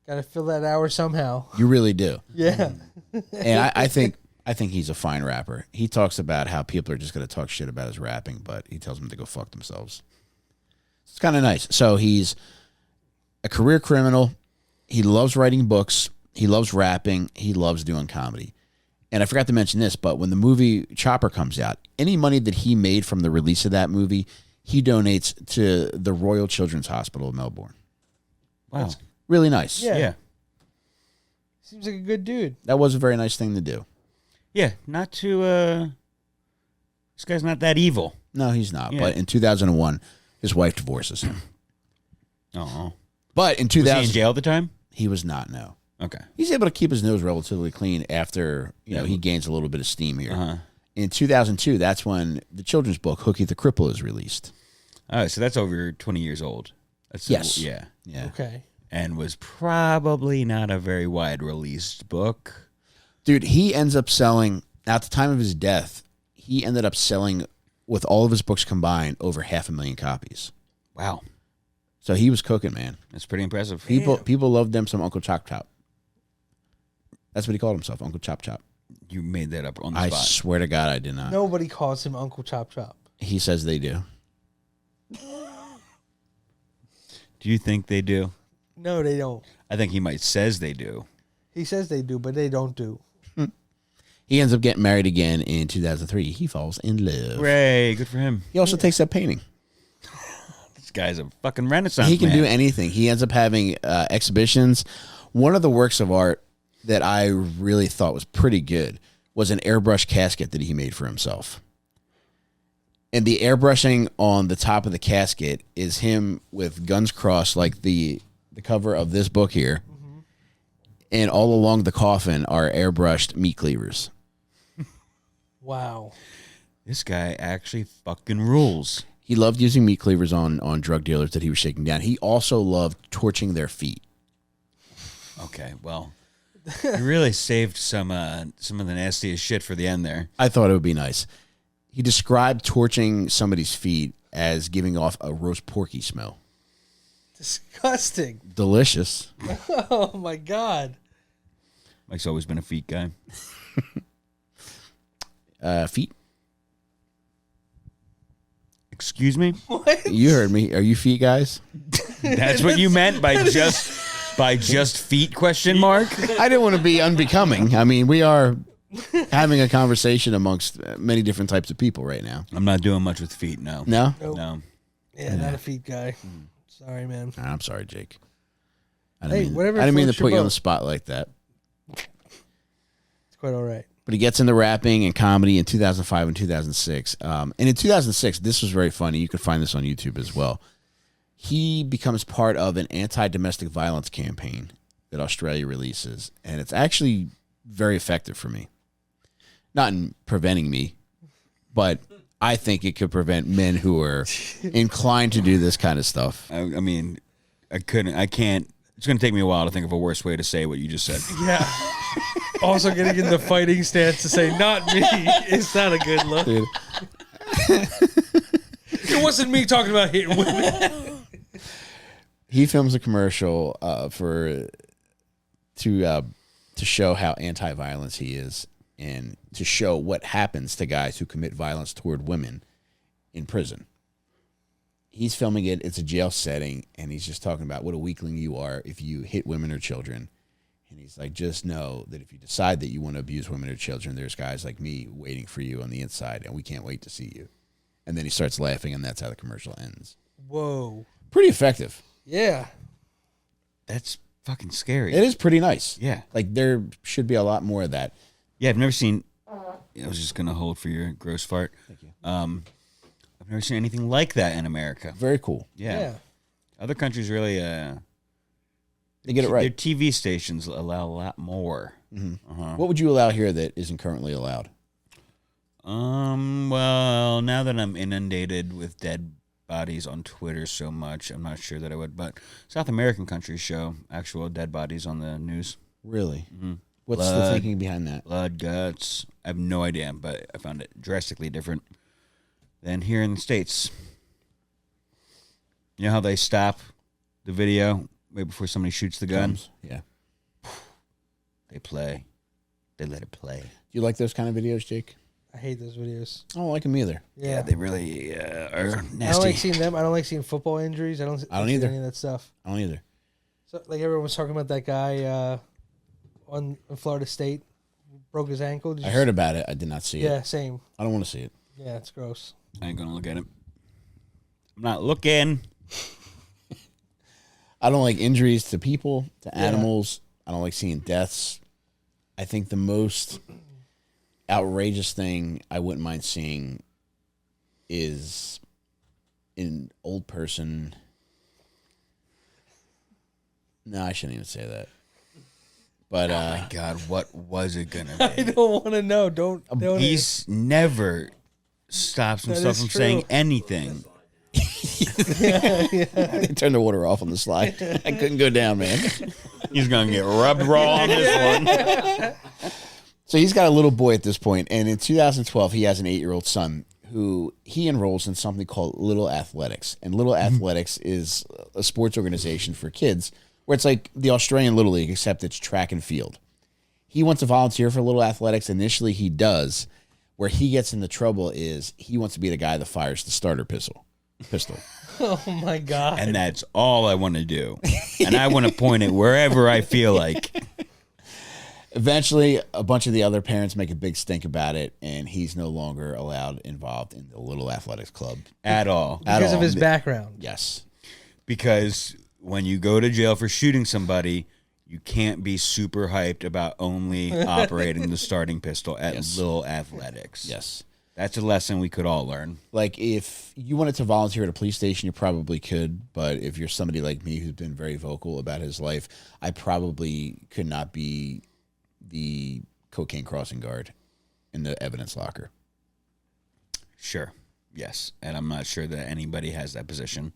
Got to fill that hour somehow. You really do. Yeah. And I think he's a fine rapper. He talks about how people are just going to talk shit about his rapping, but he tells them to go fuck themselves. It's kind of nice. So he's a career criminal. He loves writing books. He loves rapping. He loves doing comedy. And I forgot to mention this, but when the movie Chopper comes out, any money that he made from the release of that movie, he donates to the Royal Children's Hospital of Melbourne. Wow. Really nice. Yeah. Yeah. Seems like a good dude. That was a very nice thing to do. Yeah, not too. This guy's not that evil. No, he's not. Yeah. But in 2001, his wife divorces him. Oh, But in was he 2000, in jail at the time? he was not. No, Okay. he's able to keep his nose relatively clean after he gains a little bit of steam here. Uh-huh. In 2002, that's when the children's book Hooky the Cripple is released. All right, so that's over 20 years old. That's Yes. Yeah. Yeah, Okay. And was probably not a very wide released book. dude, he ends up selling at the time of his death. He ended up selling with all of his books combined over 500,000 copies. Wow. So he was cooking, man. That's pretty impressive. People loved them some Uncle Chop Chop. That's what he called himself, Uncle Chop Chop. You made that up on the I spot. swear to God, I did not. Nobody calls him Uncle Chop Chop. He says they do. Do you think they do? No, they don't. I think he might says they do. He says they do, but they don't do. He ends up getting married again in 2003. He falls in love. Hooray, good for him. He also takes up painting. This guy's a fucking renaissance He can man. do anything. He ends up having exhibitions. One of the works of art that I really thought was pretty good was an airbrush casket that he made for himself. And the airbrushing on the top of the casket is him with guns crossed, like the cover of this book here. Mm-hmm. And all along the coffin are airbrushed meat cleavers. Wow. This guy actually fucking rules. He loved using meat cleavers on drug dealers that he was shaking down. He also loved torching their feet. Okay, well, you really saved some of the nastiest shit for the end there. I thought it would be nice. He described torching somebody's feet as giving off a roast porky smell. Disgusting. Delicious. Oh, my God. Mike's always been a feet guy. Feet? Excuse me? What? You heard me. Are you feet guys? That's what you meant by just feet question mark? I didn't want to be unbecoming. I mean, we are having a conversation amongst many different types of people right now. I'm not doing much with feet, no. No? Nope. No. Yeah, not a feet guy. Sorry, man. I'm sorry, Jake. I Hey, whatever I didn't mean to floats your put you on boat. the spot like that. It's quite all right. But he gets into rapping and comedy in 2005 and 2006. And in 2006, this was very funny. You could find this on YouTube as well. He becomes part of an anti-domestic violence campaign that Australia releases. And it's actually very effective for me. Not in preventing me, but I think it could prevent men who are inclined to do this kind of stuff. I mean, I can't. It's going to take me a while to think of a worse way to say what you just said. Yeah. Also getting in the fighting stance to say, not me, is not a good look. Dude. It wasn't me talking about hitting women. He films a commercial to show how anti-violence he is and to show what happens to guys who commit violence toward women in prison. He's filming it. It's a jail setting, and he's just talking about what a weakling you are if you hit women or children. And he's like, just know that if you decide that you want to abuse women or children, there's guys like me waiting for you on the inside, and we can't wait to see you. And then he starts laughing, and that's how the commercial ends. Whoa. Pretty effective. Yeah. That's fucking scary. It is pretty nice. Yeah. Like, there should be a lot more of that. Yeah, I've never seen. I was just going to hold for your gross fart. Thank you. I've never seen anything like that in America. Very cool. Yeah. Other countries really. They get it right. Their TV stations allow a lot more. What would you allow here that isn't currently allowed? Well, now that I'm inundated with dead bodies on Twitter so much, I'm not sure that I would. But South American countries show actual dead bodies on the news. Really? What's the Blood. thinking behind that? Blood, guts. I have no idea, but I found it drastically different than here in the States. You know how they stop the video way before somebody shoots the gun? Yeah. They play. They let it play. Do you like those kind of videos, Jake? I hate those videos. I don't like them either. Yeah. They really are I don't nasty. like seeing them. I don't like seeing football injuries. I don't like either. any of that stuff. I don't either. So, like everyone was talking about that guy on in Florida State who broke his ankle. Did I you heard about it. I did not see Yeah, it. same. I don't want to see it. Yeah, it's gross. I ain't going to look at it. I'm not looking. I don't like injuries to people, to animals. I don't like seeing deaths. I think the most outrageous thing I wouldn't mind seeing is an old person. No, I shouldn't even say that. But Oh my God, what was it gonna I be? don't want to know. Don't. He's never stops himself is from true. saying anything. they turned the water off on the slide. I couldn't go down, man. He's gonna get rubbed raw on this one. So he's got a little boy at this point, and in 2012, he has an 8-year-old son who he enrolls in something called Little Athletics. And Little Athletics is a sports organization for kids where it's like the Australian Little League, except it's track and field. He wants to volunteer for Little Athletics. Initially, he does. Where he gets into trouble is he wants to be the guy that fires the starter pistol. Oh my God. And that's all I want to do. And I want to point it wherever I feel like. Eventually, a bunch of the other parents make a big stink about it, and he's no longer allowed involved in the Little Athletics Club. At all. Because of his background. Yes. Because when you go to jail for shooting somebody, you can't be super hyped about only operating the starting pistol at Little Athletics. Yes. That's a lesson we could all learn. Like, if you wanted to volunteer at a police station, you probably could. But if you're somebody like me who's been very vocal about his life, I probably could not be the cocaine crossing guard in the evidence locker. Sure. Yes. And I'm not sure that anybody has that position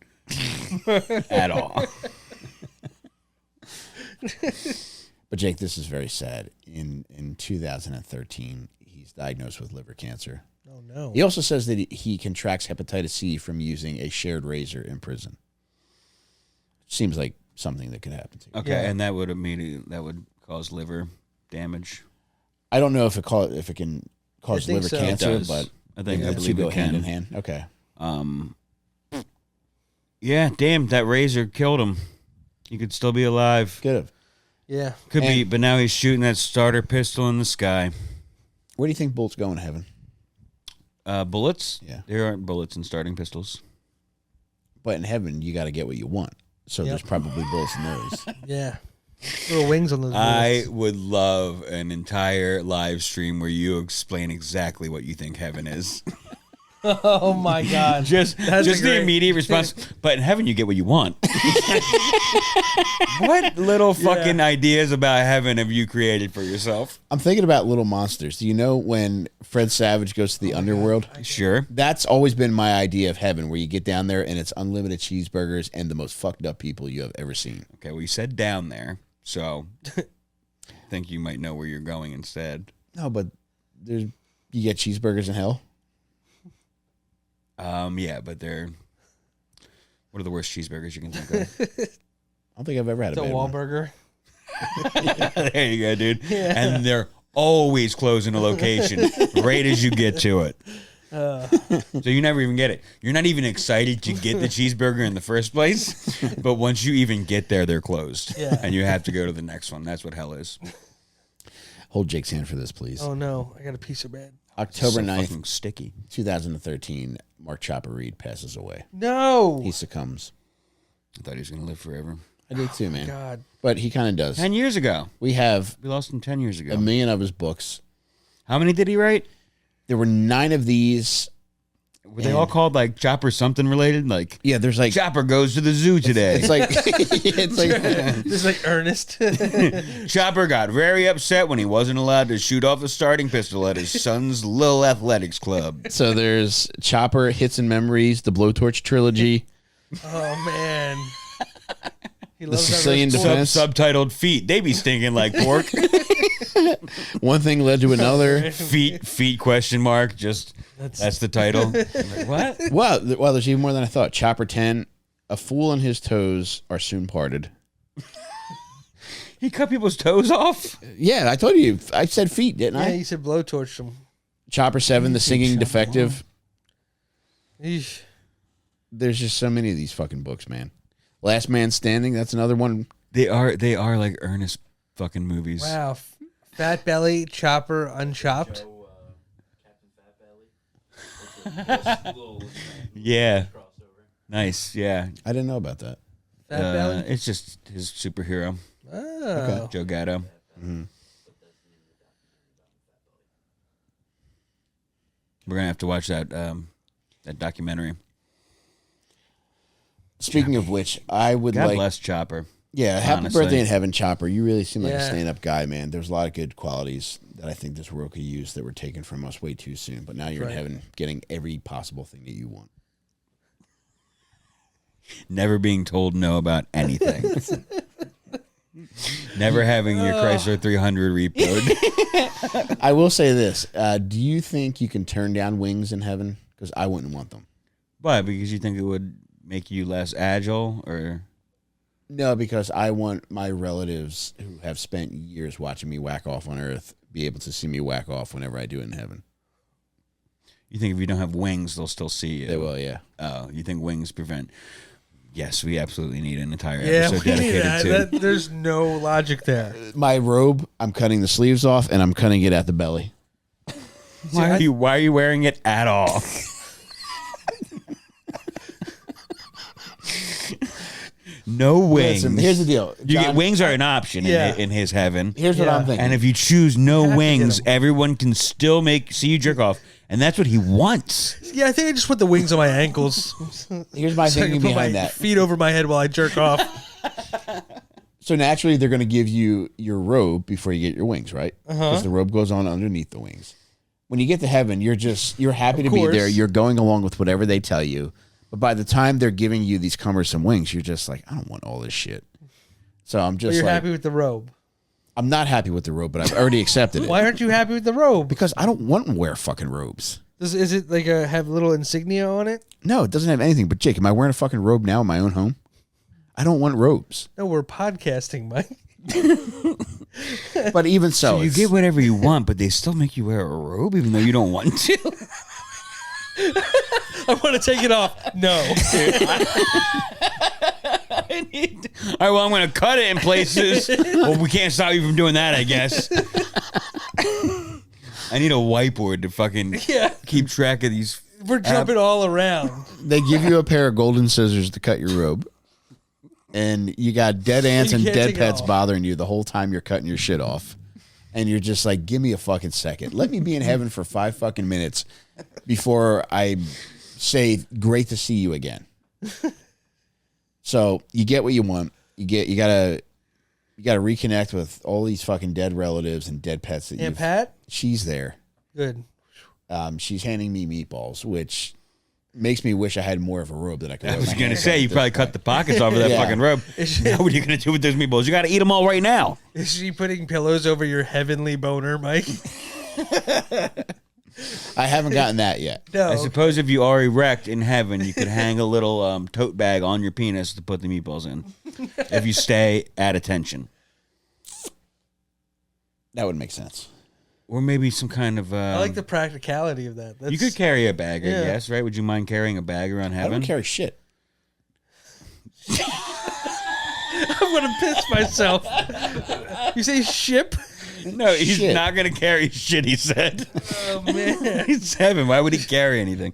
at all. But Jake, this is very sad. In 2013, he's diagnosed with liver cancer. Oh no. He also says that he contracts hepatitis C from using a shared razor in prison. Seems like something that could happen to you. Okay, Yeah. and that would cause liver damage. I don't know if it can cause think liver so. cancer, It does. but I think I the two believe go it hand can. in hand. Okay. Yeah, damn, that razor killed him. He could still be alive. Could have. Yeah. Could be, And- but now he's shooting that starter pistol in the sky. Where do you think Bolt's going, Heaven? Bullets? Yeah. There aren't bullets in starting pistols. But in heaven, you got to get what you want. So there's probably bullets in those. Yeah. Little wings on those I bullets. would love an entire live stream where you explain exactly what you think heaven is. Oh my God. Just That'd be the great. immediate response. But in heaven, you get what you want. What little fucking ideas about heaven have you created for yourself? I'm thinking about Little Monsters. Do you know when Fred Savage goes to the underworld? Sure. That's always been my idea of heaven, where you get down there and it's unlimited cheeseburgers and the most fucked up people you have ever seen. Okay, well, you said down there, so I think you might know where you're going instead. No, but you get cheeseburgers in hell. Yeah, but what are the worst cheeseburgers you can think of? I don't think I've ever had It's a a bad one. Wahlburger. There you go, dude. And they're always closing a location right as you get to it. So you never even get it. You're not even excited to get the cheeseburger in the first place, but once you even get there, they're closed. Yeah. And you have to go to the next one. That's what hell is. Hold Jake's hand for this, please. Oh no. I got a piece of bread. October So 9th, fucking sticky. 2013, Mark Chopper Reed passes away. No. He succumbs. I thought he was going to live forever. I did too, man. God. But he kind of does. 10 years ago. We have We lost him 10 years ago. a million of his books. How many did he write? There were 9 of these. Were they all called like Chopper something related? Like, Yeah, there's like Chopper goes to the zoo today. it's like it's like This is like Ernest. Chopper got very upset when he wasn't allowed to shoot off a starting pistol at his son's Lil Athletics Club. so there's Chopper Hits and Memories, the Blowtorch trilogy, Oh man. He the loves that Sicilian roast Defense. Subtitled Feet. They be stinking like pork. One thing led to another. feet question mark. Just that's the title. I'm like, what? Wow, there's even more than I thought. Chopper 10, A Fool and His Toes Are Soon Parted. He cut people's toes off? Yeah, I told you. I said feet, didn't Yeah, I? you said blowtorch them. Chopper 7, The Singing Defective. Eesh. There's just so many of these fucking books, man. Last Man Standing, that's another one. They are like earnest fucking movies. Wow. Fat Belly, Chopper, Unchopped. Yeah. Nice. Yeah. I didn't know about that. Fat Belly. It's just his superhero, Oh. Joe Gatto. We're gonna have to watch that that documentary. Speaking of which, I would God like. bless Chopper. Yeah, happy honestly. birthday in heaven, Chopper. You really seem like a Yeah. stand-up guy, man. There's a lot of good qualities that I think this world could use that were taken from us way too soon. But now you're in heaven, getting every possible thing that you want. Never being told no about anything. Never having your Chrysler 300 repoed. I will say this: do you think you can turn down wings in heaven? Because I wouldn't want them. Why? Because you think it would make you less agile, or No, because I want my relatives who have spent years watching me whack off on Earth be able to see me whack off whenever I do it in heaven. you think if you don't have wings, they'll still see you? They will, yeah. Oh, you think wings prevent? Yes, we absolutely need an entire Yeah, episode we need dedicated that. to. There's no logic there. My robe, I'm cutting the sleeves off and I'm cutting it at the belly. Why are you wearing it at all? No wings. Listen, here's the deal. You get John, wings are an option Yeah. in his heaven. here's what Yeah. I'm thinking. And if you choose no have to get wings, 'em. everyone can still see you jerk off, and that's what he wants. Yeah, I think I just put the wings on my ankles. Here's my So I thinking can put my behind that. feet over my head while I jerk off. So naturally, they're going to give you your robe before you get your wings, right? Because the robe goes on underneath the wings. When you get to heaven, you're happy to be course. there. You're going along with whatever they tell you. But by the time they're giving you these cumbersome wings, you're just like, I don't want all this shit. So I'm But just you're like, happy with the robe. I'm not happy with the robe, but I've already accepted it. Why aren't you happy with the robe? Because I don't want to wear fucking robes. Is it like have little insignia on it? No, it doesn't have anything. But Jake, am I wearing a fucking robe now in my own home? I don't want robes. No, we're podcasting, Mike. But even so, You it's- get whatever you want, but they still make you wear a robe even though you don't want to. I want to take it off. No. All right, well, I'm going to cut it in places. Well, we can't stop you from doing that, I guess. I need a whiteboard to fucking Yeah. keep track of these. We're jumping all around. they give you a pair of golden scissors to cut your robe. And you got dead ants You and can't dead take it pets off. bothering you the whole time you're cutting your shit off. And you're just like, give me a fucking second. Let me be in heaven for 5 fucking minutes before I say, great to see you again. So you get what you want. You gotta reconnect with all these fucking dead relatives and dead pets that Aunt Pat? She's there. Good. She's handing me meatballs, which makes me wish I had more of a robe that I could I wear was my going to hands say, on you at this probably point. cut the pockets off of that Yeah. fucking robe. Now what are you going to do with those meatballs? You got to eat them all right now. Is she putting pillows over your heavenly boner, Mike? I haven't gotten that yet. No. I suppose if you are erect in heaven, you could hang a little tote bag on your penis to put the meatballs in. If you stay at attention. That would make sense. Or maybe some kind of... I like the practicality of that. That's, you could carry a bag, I Yeah. guess, right? Would you mind carrying a bag around I heaven? don't carry shit. I'm going to piss myself. You say ship? No, he's Shit. not going to carry shit, he said. Oh, man. He's heaven. Why would he carry anything?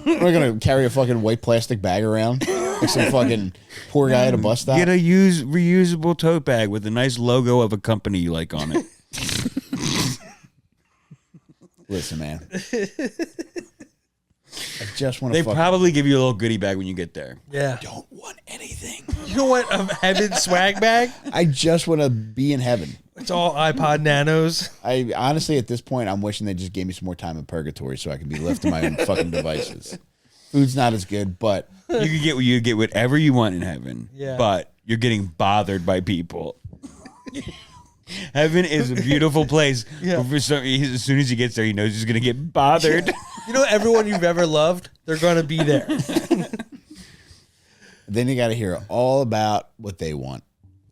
We're gonna carry a fucking white plastic bag around like some fucking poor guy at a bus stop. Get a reusable tote bag with a nice logo of a company you like on it. Listen, man. I just want to. They probably give you a little goodie bag when you get there. Yeah. don't want anything. You know what? A heaven swag bag? I just want to be in heaven. It's all iPod Nanos. I honestly, at this point, I'm wishing they just gave me some more time in purgatory so I can be left to my own fucking devices. Food's not as good, but You get whatever you want in heaven. Yeah. But you're getting bothered by people. Heaven is a beautiful place. Yeah. But as soon as he gets there, he knows he's gonna get bothered. You know, everyone you've ever loved, they're going to be there. then you got to hear all about what they want,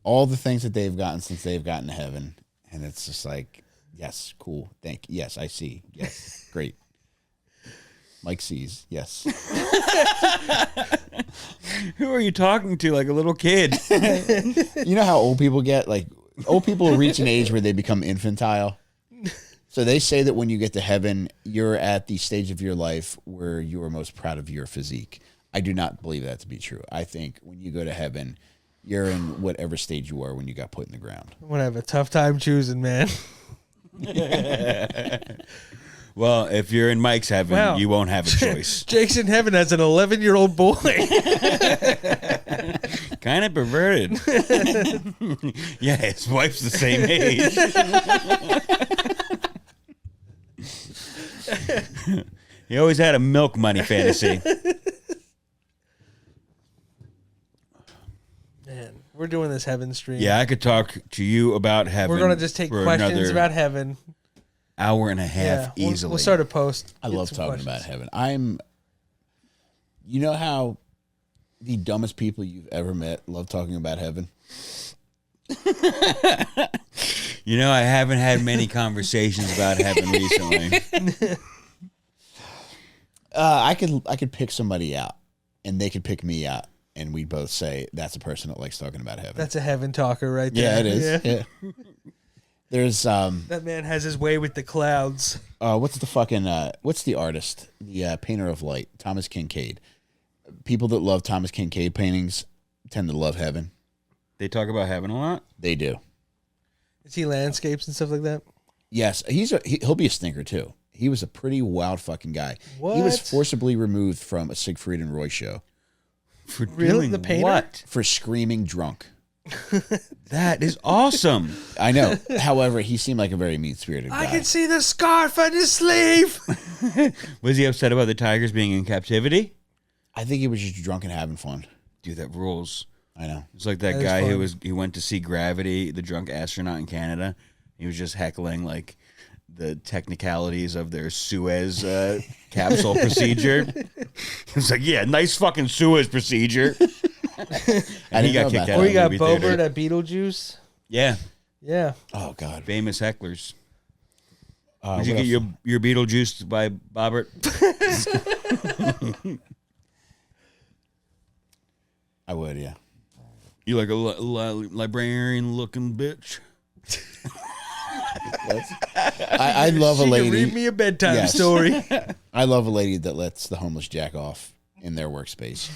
all the things that they've gotten since they've gotten to heaven, and it's just like, yes, cool, thank you. Yes, I see. Yes, great. Mike sees. Yes. Who are you talking to? Like a little kid. You know how old people get? Like, old people reach an age where they become infantile. So they say that when you get to heaven, you're at the stage of your life where you are most proud of your physique. I do not believe that to be true. I think when you go to heaven, you're in whatever stage you were when you got put in the ground. I'm going to have a tough time choosing, man. Well, if you're in Mike's heaven, Wow. you won't have a choice. Jake's in heaven as an 11-year-old boy. Kind of perverted. Yeah, his wife's the same age. He always had a milk money fantasy. Man, we're doing this heaven stream. Yeah, I could talk to you about heaven. We're going to just take for questions another about heaven. hour and a half Yeah, easily. We'll start a post. I Get love some talking questions. about heaven. You know how the dumbest people you've ever met love talking about heaven? You know, I haven't had many conversations about heaven recently. I could pick somebody out, and they could pick me out, and we'd both say that's a person that likes talking about heaven. That's a heaven talker right there. yeah, it is. Yeah. There's That man has his way with the clouds. what's the artist, the painter of light, Thomas Kincaid. People that love Thomas Kincaid paintings tend to love heaven. They talk about heaven a lot. They do. Is he landscapes and stuff like that? Yes, he'll be a stinker too. He was a pretty wild fucking guy. He was What? forcibly removed from a Siegfried and Roy show For Really? doing The painter? what? for screaming drunk. That is awesome. I know. However, he seemed like a very mean-spirited guy. I can see the scarf on his sleeve. Was he upset about the tigers being in captivity? I think he was just drunk and having fun. Dude, that rules. I know. It's like that That is guy fun. he went to see Gravity, the drunk astronaut in Canada. He was just heckling like the technicalities of their Suez capsule procedure. He was like, "Yeah, nice fucking Suez procedure." And he didn't know got kicked about out that. of Or the you got movie Bobert theater. at Beetlejuice. Yeah, Yeah. Oh God. famous hecklers. Did What you get else? your Beetlejuice by Bobbert? I would, yeah. You like a librarian looking bitch? I love a She can lady. read me a bedtime Yes. story. I love a lady that lets the homeless jack off in their workspace.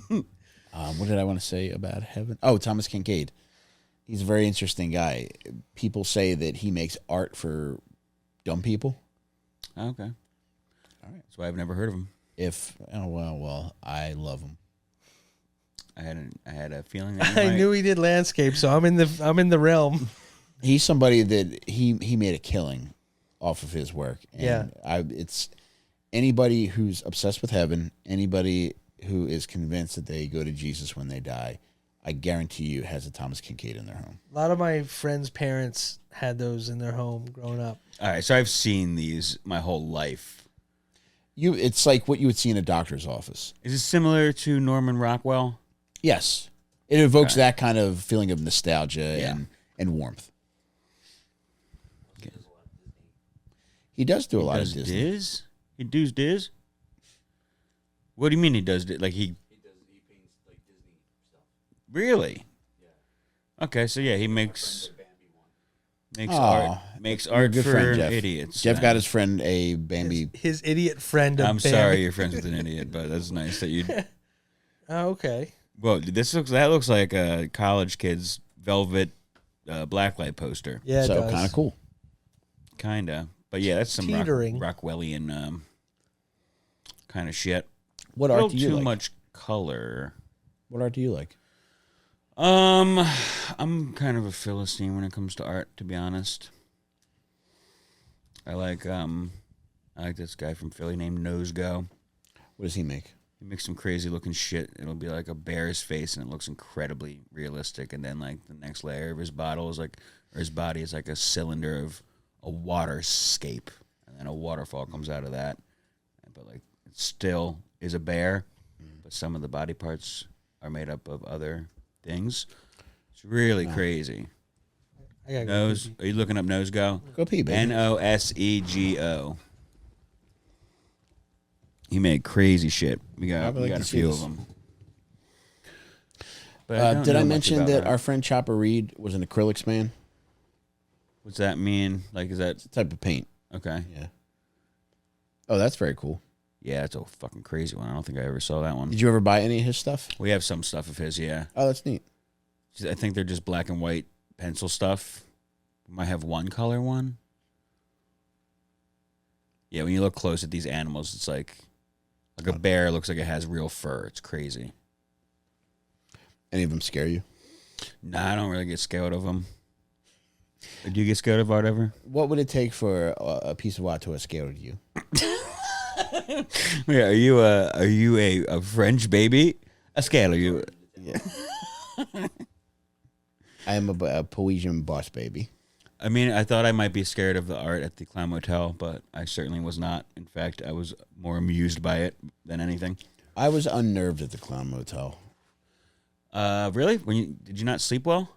What did I want to say about heaven? Oh, Thomas Kincaid. He's a very interesting guy. People say that he makes art for dumb people. Okay. All right. That's why I've never heard of him. I love him. I had a feeling that you I might. knew he did landscape, so I'm in the realm. He's somebody that he made a killing off of his work. And Yeah. It's anybody who's obsessed with heaven, anybody who is convinced that they go to Jesus when they die, I guarantee you has a Thomas Kincaid in their home. A lot of my friends' parents had those in their home growing up. All right, so I've seen these my whole life. It's like what you would see in a doctor's office. Is it similar to Norman Rockwell? Yes. It evokes that kind of feeling of nostalgia Yeah. and warmth. He does do a lot of Does Disney. Diz? He does Diz? What do you mean he does Diz? Like he paints like Disney stuff. Really? Yeah. Okay, so yeah, he makes Aw, art Good for friend, Jeff. idiots. Jeff then. got his friend a Bambi. His idiot friend. Of I'm Bambi. sorry you're friends with an idiot, but that's nice that you. Oh, okay. Well, that looks like a college kid's velvet blacklight poster. Yeah, it So does. kind of cool. Kinda, but yeah, that's some Teetering. Rockwellian kind of shit. What A art little do you too like? much color. What art do you like? I'm kind of a Philistine when it comes to art, to be honest. I like this guy from Philly named Nose Go. What does he make? He makes some crazy looking shit. It'll be like a bear's face, and it looks incredibly realistic. And then like the next layer of his his body is like a cylinder of a waterscape, and then a waterfall comes out of that. But like it still is a bear, but some of the body parts are made up of other things. It's really crazy. I gotta go. Nose? Are you looking up Nose Go? Go pee, baby. Nosego. He made crazy shit. We got like a to see few this. of them. But Did I mention that our friend Chopper Reed was an acrylics man? What's that mean? Like, is that Type of paint. okay? Yeah. Oh, that's very cool. Yeah, it's a fucking crazy one. I don't think I ever saw that one. Did you ever buy any of his stuff? We have some stuff of his. Yeah, Oh, that's neat. I think they're just black and white pencil stuff. We might have one color one. Yeah, when you look close at these animals, it's like a bear looks like it has real fur. It's crazy. Any of them scare you? Nah, I don't really get scared of them. Do you get scared of art ever? What would it take for a piece of art to have scared you? Yeah, are you a French baby? A scale are you? Yeah. I am a Parisian boss baby. I mean, I thought I might be scared of the art at the Clown Motel, but I certainly was not. In fact, I was more amused by it than anything. I was unnerved at the Clown Motel. Really? Did you not sleep well?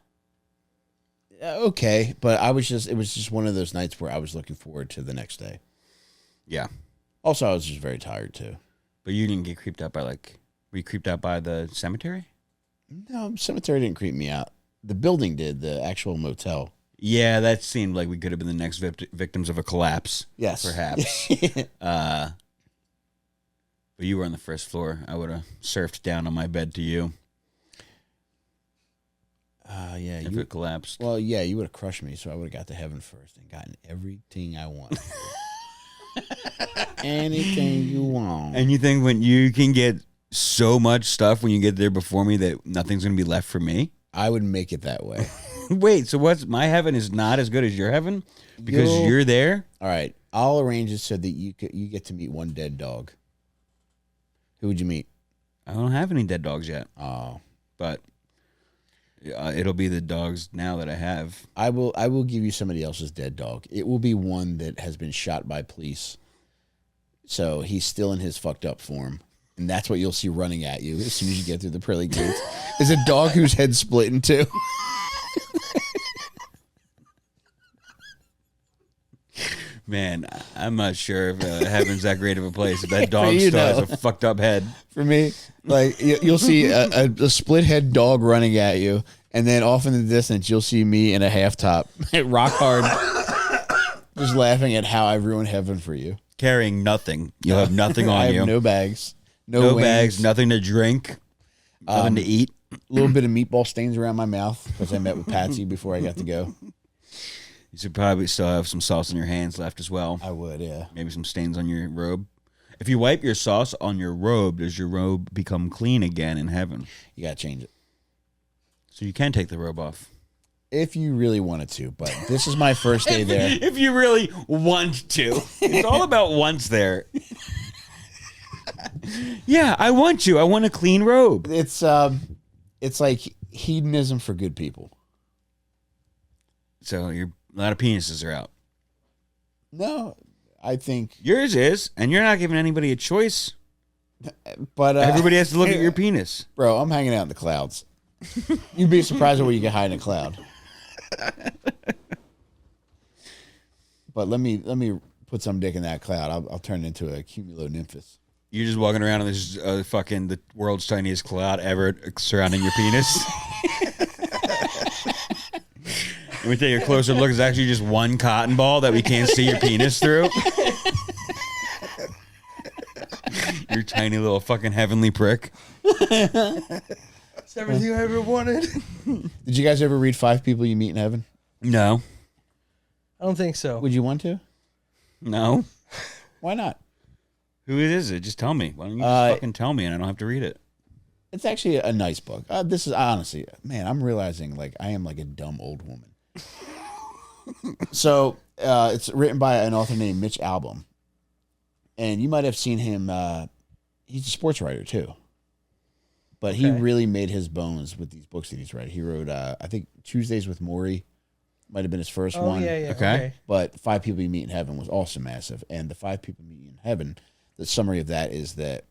Okay, but it was just one of those nights where I was looking forward to the next day. Yeah. Also, I was just very tired too. But you didn't get creeped out by were you creeped out by the cemetery? No, cemetery didn't creep me out. The building did, the actual motel. Yeah, that seemed like we could have been the next victims of a collapse. Yes. Perhaps. But you were on the first floor. I would have surfed down on my bed to you. Yeah. If it collapsed. Well, yeah, you would have crushed me, so I would have got to heaven first and gotten everything I want. Anything you want. And you think when you can get so much stuff when you get there before me that nothing's going to be left for me? I would make it that way. Wait, so my heaven is not as good as your heaven? Because you're there? All right. I'll arrange it so that you get to meet one dead dog. Who would you meet? I don't have any dead dogs yet. Oh. But it'll be the dogs now that I have. I will give you somebody else's dead dog. It will be one that has been shot by police. So he's still in his fucked up form. And that's what you'll see running at you as soon as you get through the pearly gates. Is a dog whose head's split in two. Man, I'm not sure if heaven's that great of a place. If that dog you still has know. a fucked up head. For me, like you'll see a split head dog running at you, and then off in the distance you'll see me in a half top, rock hard, just laughing at how I ruined heaven for you. Carrying nothing. You'll have nothing on I have you. no bags, No wings, bags, nothing to drink, nothing to eat. A little bit of meatball stains around my mouth because I met with Patsy before I got to go. You should probably still have some sauce on your hands left as well. I would, yeah. Maybe some stains on your robe. If you wipe your sauce on your robe, does your robe become clean again in heaven? You gotta change it So you can take the robe off. if you really wanted to. But this is my first day there. If you really want to. It's all about once there. Yeah, I want you. I want a clean robe. It's like hedonism for good people. So a lot of penises are out. No, I think, Yours is, and you're not giving anybody a choice. but Everybody has to look at your penis. Bro, I'm hanging out in the clouds. You'd be surprised at where you can hide in a cloud. But let me put some dick in that cloud. I'll turn it into a cumulonimbus. You're just walking around on this fucking the world's tiniest cloud ever surrounding your penis. Let me take a closer look. It's actually just one cotton ball that we can't see your penis through. Your tiny little fucking heavenly prick. It's everything I ever wanted. Did you guys ever read 5 People You Meet in Heaven? No. I don't think so. Would you want to? No. Why not? Who is it? Just tell me. Why don't you just fucking tell me and I don't have to read it? It's actually a nice book. This is honestly, man, I'm realizing like I am like a dumb old woman. So it's written by an author named Mitch Albom. And you might have seen him. He's a sports writer too. But he Okay. really made his bones with these books that he's writing. He wrote, I think, Tuesdays with Maury might have been his first Oh, one. yeah, yeah. Okay. Okay. But 5 People You Meet in Heaven was also massive. And the 5 People You Meet in Heaven, the summary of that is that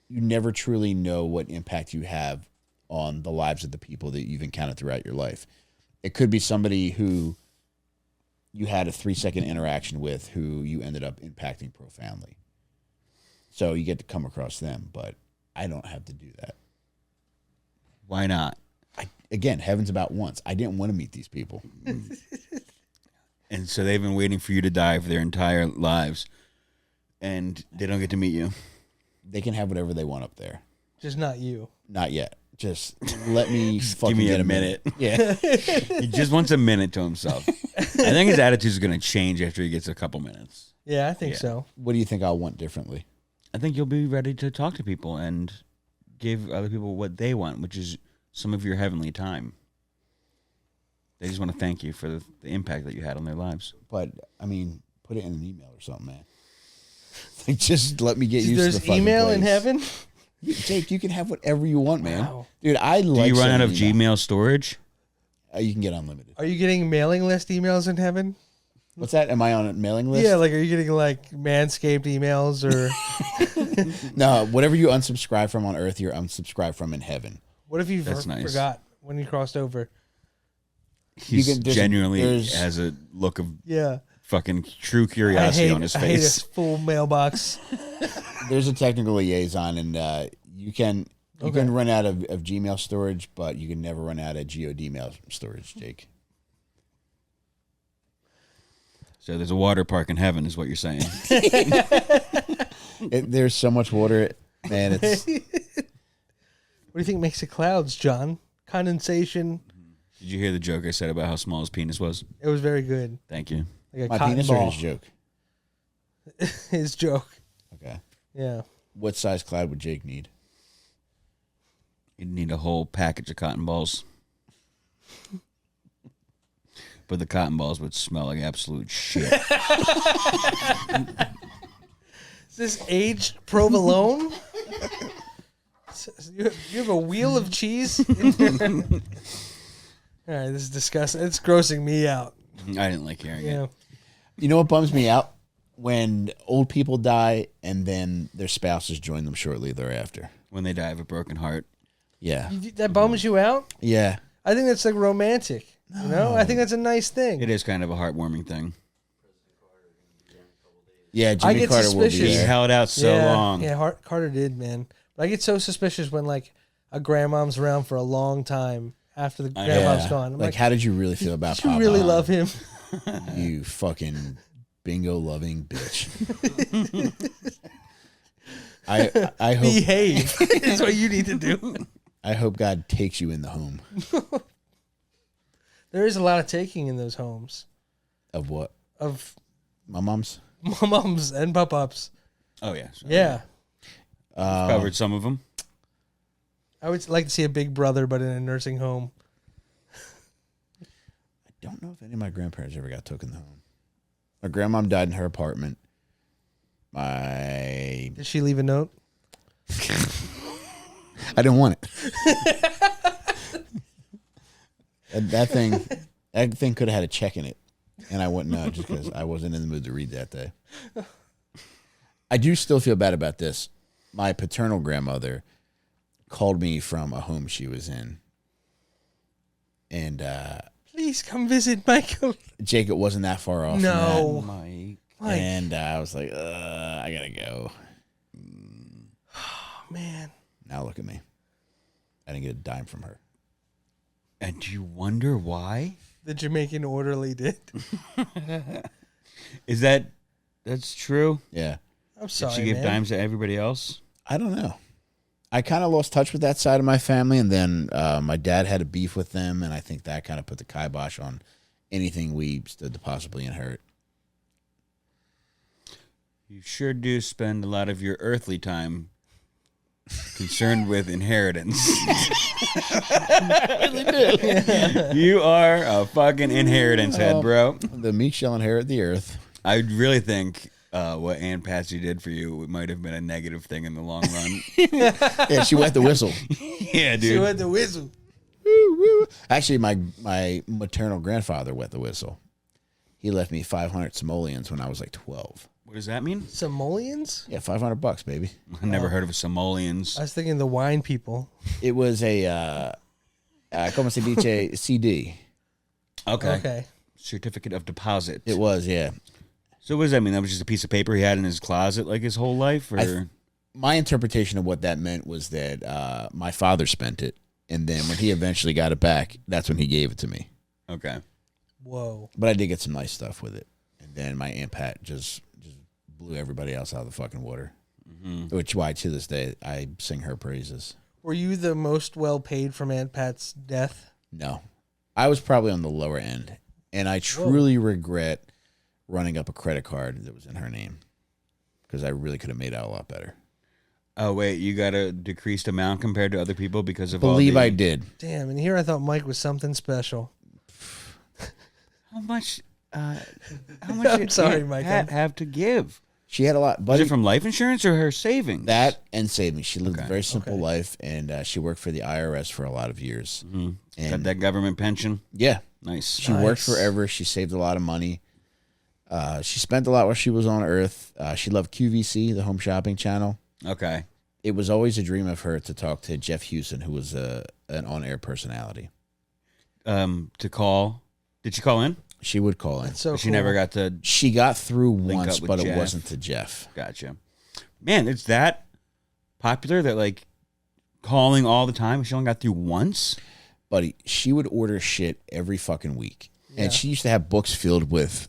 you never truly know what impact you have on the lives of the people that you've encountered throughout your life. It could be somebody who you had a 3-second interaction with who you ended up impacting profoundly. So you get to come across them, but I don't have to do that. Why not? Again, heaven's about once. I didn't want to meet these people. And so they've been waiting for you to die for their entire lives. And they don't get to meet you. They can have whatever they want up there. Just not you. Not yet. Just let me fucking Give me get a minute. Yeah. He just wants a minute to himself. I think his attitude is going to change after he gets a couple minutes. Yeah, I think so. What do you think I'll want differently? I think you'll be ready to talk to people and give other people what they want, which is some of your heavenly time. They just want to thank you for the impact that you had on their lives. But, I mean, put it in an email or something, man. Like, just let me get used to the There's fucking email place. in heaven? Jake, you can have whatever you want, man. Wow. Dude, I like Do you run out sending of email. Gmail storage? You can get unlimited. Are you getting mailing list emails in heaven? What's that? Am I on a mailing list? Yeah, like are you getting like Manscaped emails or No, whatever you unsubscribe from on Earth, you're unsubscribed from in heaven. what if you That's nice. forgot when you crossed over? He there's- genuinely there's- has a look of Yeah. fucking true curiosity on his I hate face. a full mailbox. There's a technical liaison, and you can Okay. run out of Gmail storage, but you can never run out of GOD mail storage, Jake. So there's a water park in heaven, is what you're saying. There's so much water, man. It's What do you think makes the clouds, John? Condensation. Did you hear the joke I said about how small his penis was? It was very good. Thank you. Like a my cotton penis ball. or his joke. His joke. Okay. Yeah. What size cloud would Jake need? You'd need a whole package of cotton balls. But the cotton balls would smell like absolute shit. Is this aged provolone? You have a wheel of cheese? In your... All right, this is disgusting. It's grossing me out. I didn't like hearing Yeah. it. You know what bums me out? When old people die and then their spouses join them shortly thereafter. When they die of a broken heart. Yeah. That bums you out? Yeah. I think that's like romantic. You know? I think that's a nice thing. It is kind of a heartwarming thing. Yeah, Jimmy get Carter will be suspicious. He there. held out so long. Yeah, Carter did, man. But I get so suspicious when like a grandmom's around for a long time after the grandmom's gone. I'm Like, how did you really feel about did you Papa? really love him? You fucking bingo loving bitch. I hope Behave. That's what you need to do. I hope God takes you in the home. There is a lot of taking in those homes Of what? of My mom's? mums and pop-ups. Oh, yeah. So Yeah. covered some of them. I would like to see a Big Brother, but in a nursing home. I don't know if any of my grandparents ever got taken home. My grandmom died in her apartment. Did she leave a note? I didn't want it. And that thing could have had a check in it, and I wouldn't know just because I wasn't in the mood to read that day. I do still feel bad about this. My paternal grandmother called me from a home she was in, and Please come visit Michael. Jake, it wasn't that far off. from No. Mike. that. And I was like, I gotta go. Oh, man. Now look at me. I didn't get a dime from her. And do you wonder why? The Jamaican orderly did. Is that's true? Yeah. I'm Did sorry, she give man. dimes to everybody else? I don't know. I kind of lost touch with that side of my family, and then my dad had a beef with them, and I think that kind of put the kibosh on anything we stood to possibly inherit. You sure do spend a lot of your earthly time concerned with inheritance. You are a fucking inheritance head, bro. The meek shall inherit the earth. I really think what Aunt Patsy did for you might have been a negative thing in the long run. Yeah, she wet the whistle. Yeah, She dude. went the whistle. Actually, my maternal grandfather wet the whistle. He left me 500 simoleons when I was like 12. What does that mean? Simoleons? Yeah, $500, baby. I never heard of a Somalians. I was thinking the wine people. It was a, como se dice, CD. Okay. Certificate of deposit. It was, yeah. So what does that mean? That was just a piece of paper he had in his closet like his whole life? Or My interpretation of what that meant was that my father spent it, and then when he eventually got it back, that's when he gave it to me. Okay. Whoa. But I did get some nice stuff with it. And then my Aunt Pat just blew everybody else out of the fucking water. Which why to this day I sing her praises. Were you the most well paid from Aunt Pat's death? No. I was probably on the lower end. And I truly regret running up a credit card that was in her name. Because I really could have made out a lot better. Oh, wait, you got a decreased amount compared to other people because of Believe I did. Damn, and here I thought Mike was something special. How much I'm did sorry, Aunt Mike. Pat have to give? She had a lot. Was it from life insurance or her savings? That and savings. She lived Okay. a very simple life, and she worked for the IRS for a lot of years. Got And that government pension? yeah, Nice. she worked forever. She saved a lot of money. She spent a lot while she was on Earth. She loved QVC, the home shopping channel. Okay. It was always a dream of her to talk to Jeff Hewson, who was an on-air personality. To call. Did she call in? She would call in. That's so She cool. never got to. She got through Link once, up with but it Jeff. wasn't to Jeff. Gotcha. Man, it's that popular that like calling all the time. She only got through once. Buddy, she would order shit every fucking week. Yeah. And she used to have books filled with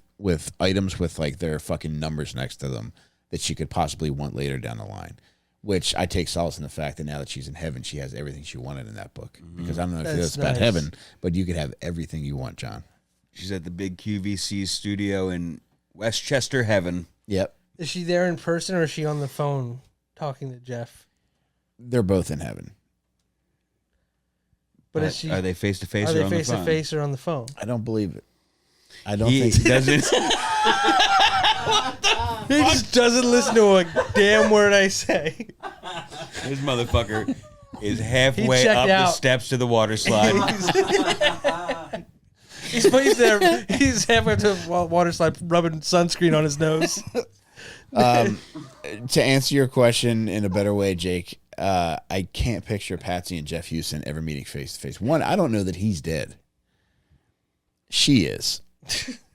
items with like their fucking numbers next to them that she could possibly want later down the line. Which I take solace in the fact that now that she's in heaven, she has everything she wanted in that book. Because I don't know if That's it's about nice. heaven, but you could have everything you want, John. She's at the big QVC studio in Westchester Heaven. Yep. Is she there in person or is she on the phone talking to Jeff? They're both in heaven. But is she? Are they face to face Are or they on face the to phone? face or on the phone? I don't believe it. I don't He think doesn't. He just doesn't listen to a damn word I say. This motherfucker is halfway checked up the out. steps to the water slide. He's there. He's halfway to the water slide, rubbing sunscreen on his nose. to answer your question in a better way, Jake, I can't picture Patsy and Jeff Hewson ever meeting face to face. One, I don't know that he's dead. She is.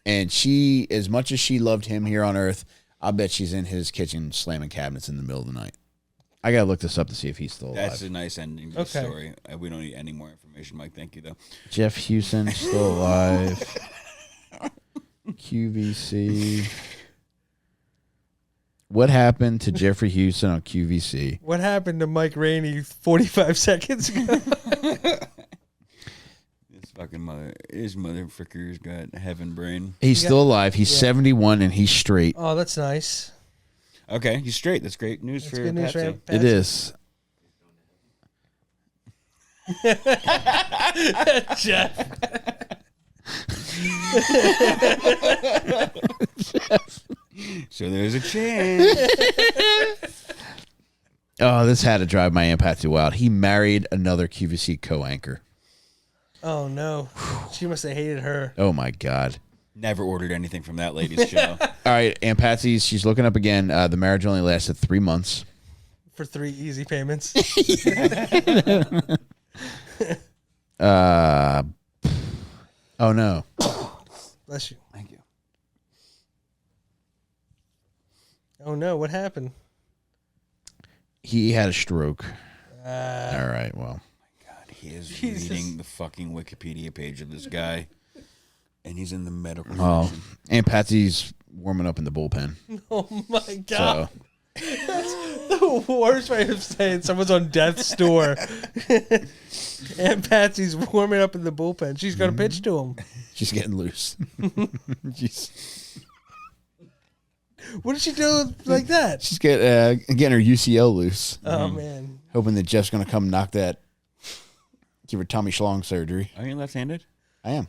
And she, as much as she loved him here on Earth, I bet she's in his kitchen slamming cabinets in the middle of the night. I gotta look this up to see if he's still alive. That's a nice ending to the Okay. story. We don't need any more information, Mike. Thank you, though. Jeff Hewson still alive. QVC. What happened to Jeffrey Hewson on QVC? What happened to Mike Rainey 45 seconds ago? This fucking his motherfucker's got heaven brain. He's still alive. He's 71 and he's straight. Oh, that's nice. Okay, he's straight. That's great news That's for good news for Patsy. Aunt It is. Jeff. So there's a chance. Oh, this had to drive my Aunt Patsy wild. He married another QVC co-anchor. Oh no, she must have hated her. Oh my God. Never ordered anything from that lady's show. All right, Aunt Patsy's, she's looking up again. The marriage only lasted 3 months. For 3 easy payments. Oh no. Bless you. Thank you. Oh no, what happened? He had a stroke. Uh, All right, well. God, he is Jesus. reading the fucking Wikipedia page of this guy, and he's in the medical. Oh, section. Aunt Patsy's warming up in the bullpen. oh my God. So The worst way of saying someone's on death's door. Aunt Patsy's warming up in the bullpen. She's going to pitch to him. she's getting loose. What did she do like that? She's getting her UCL loose. Oh, man. Hoping that Jeff's going to come knock that, give her Tommy Schlong surgery. Are you left-handed? I am.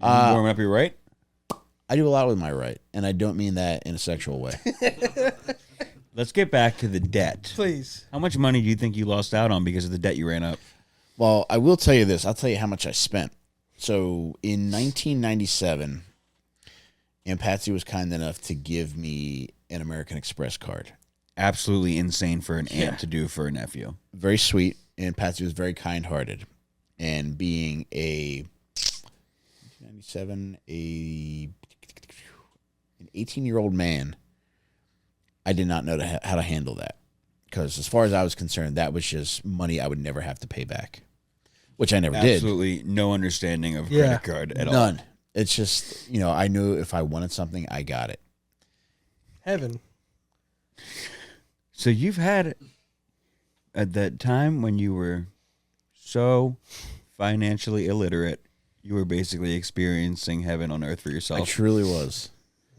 You warming up your right? I do a lot with my right, and I don't mean that in a sexual way. Let's get back to the debt. Please. How much money do you think you lost out on because of the debt you ran up? Well, I will tell you this. I'll tell you how much I spent. So in 1997, Aunt Patsy was kind enough to give me an American Express card. Absolutely insane for an aunt to do for a nephew. Very sweet, and Patsy was very kind-hearted. And being a 1997, an 18-year-old man, I did not know how to handle that. Because as far as I was concerned, that was just money I would never have to pay back, which I never did. Absolutely no understanding of Yeah. credit card at all. None. It's just, I knew if I wanted something, I got it. Heaven. So you've had at that time when you were so financially illiterate, you were basically experiencing heaven on earth for I yourself. truly was.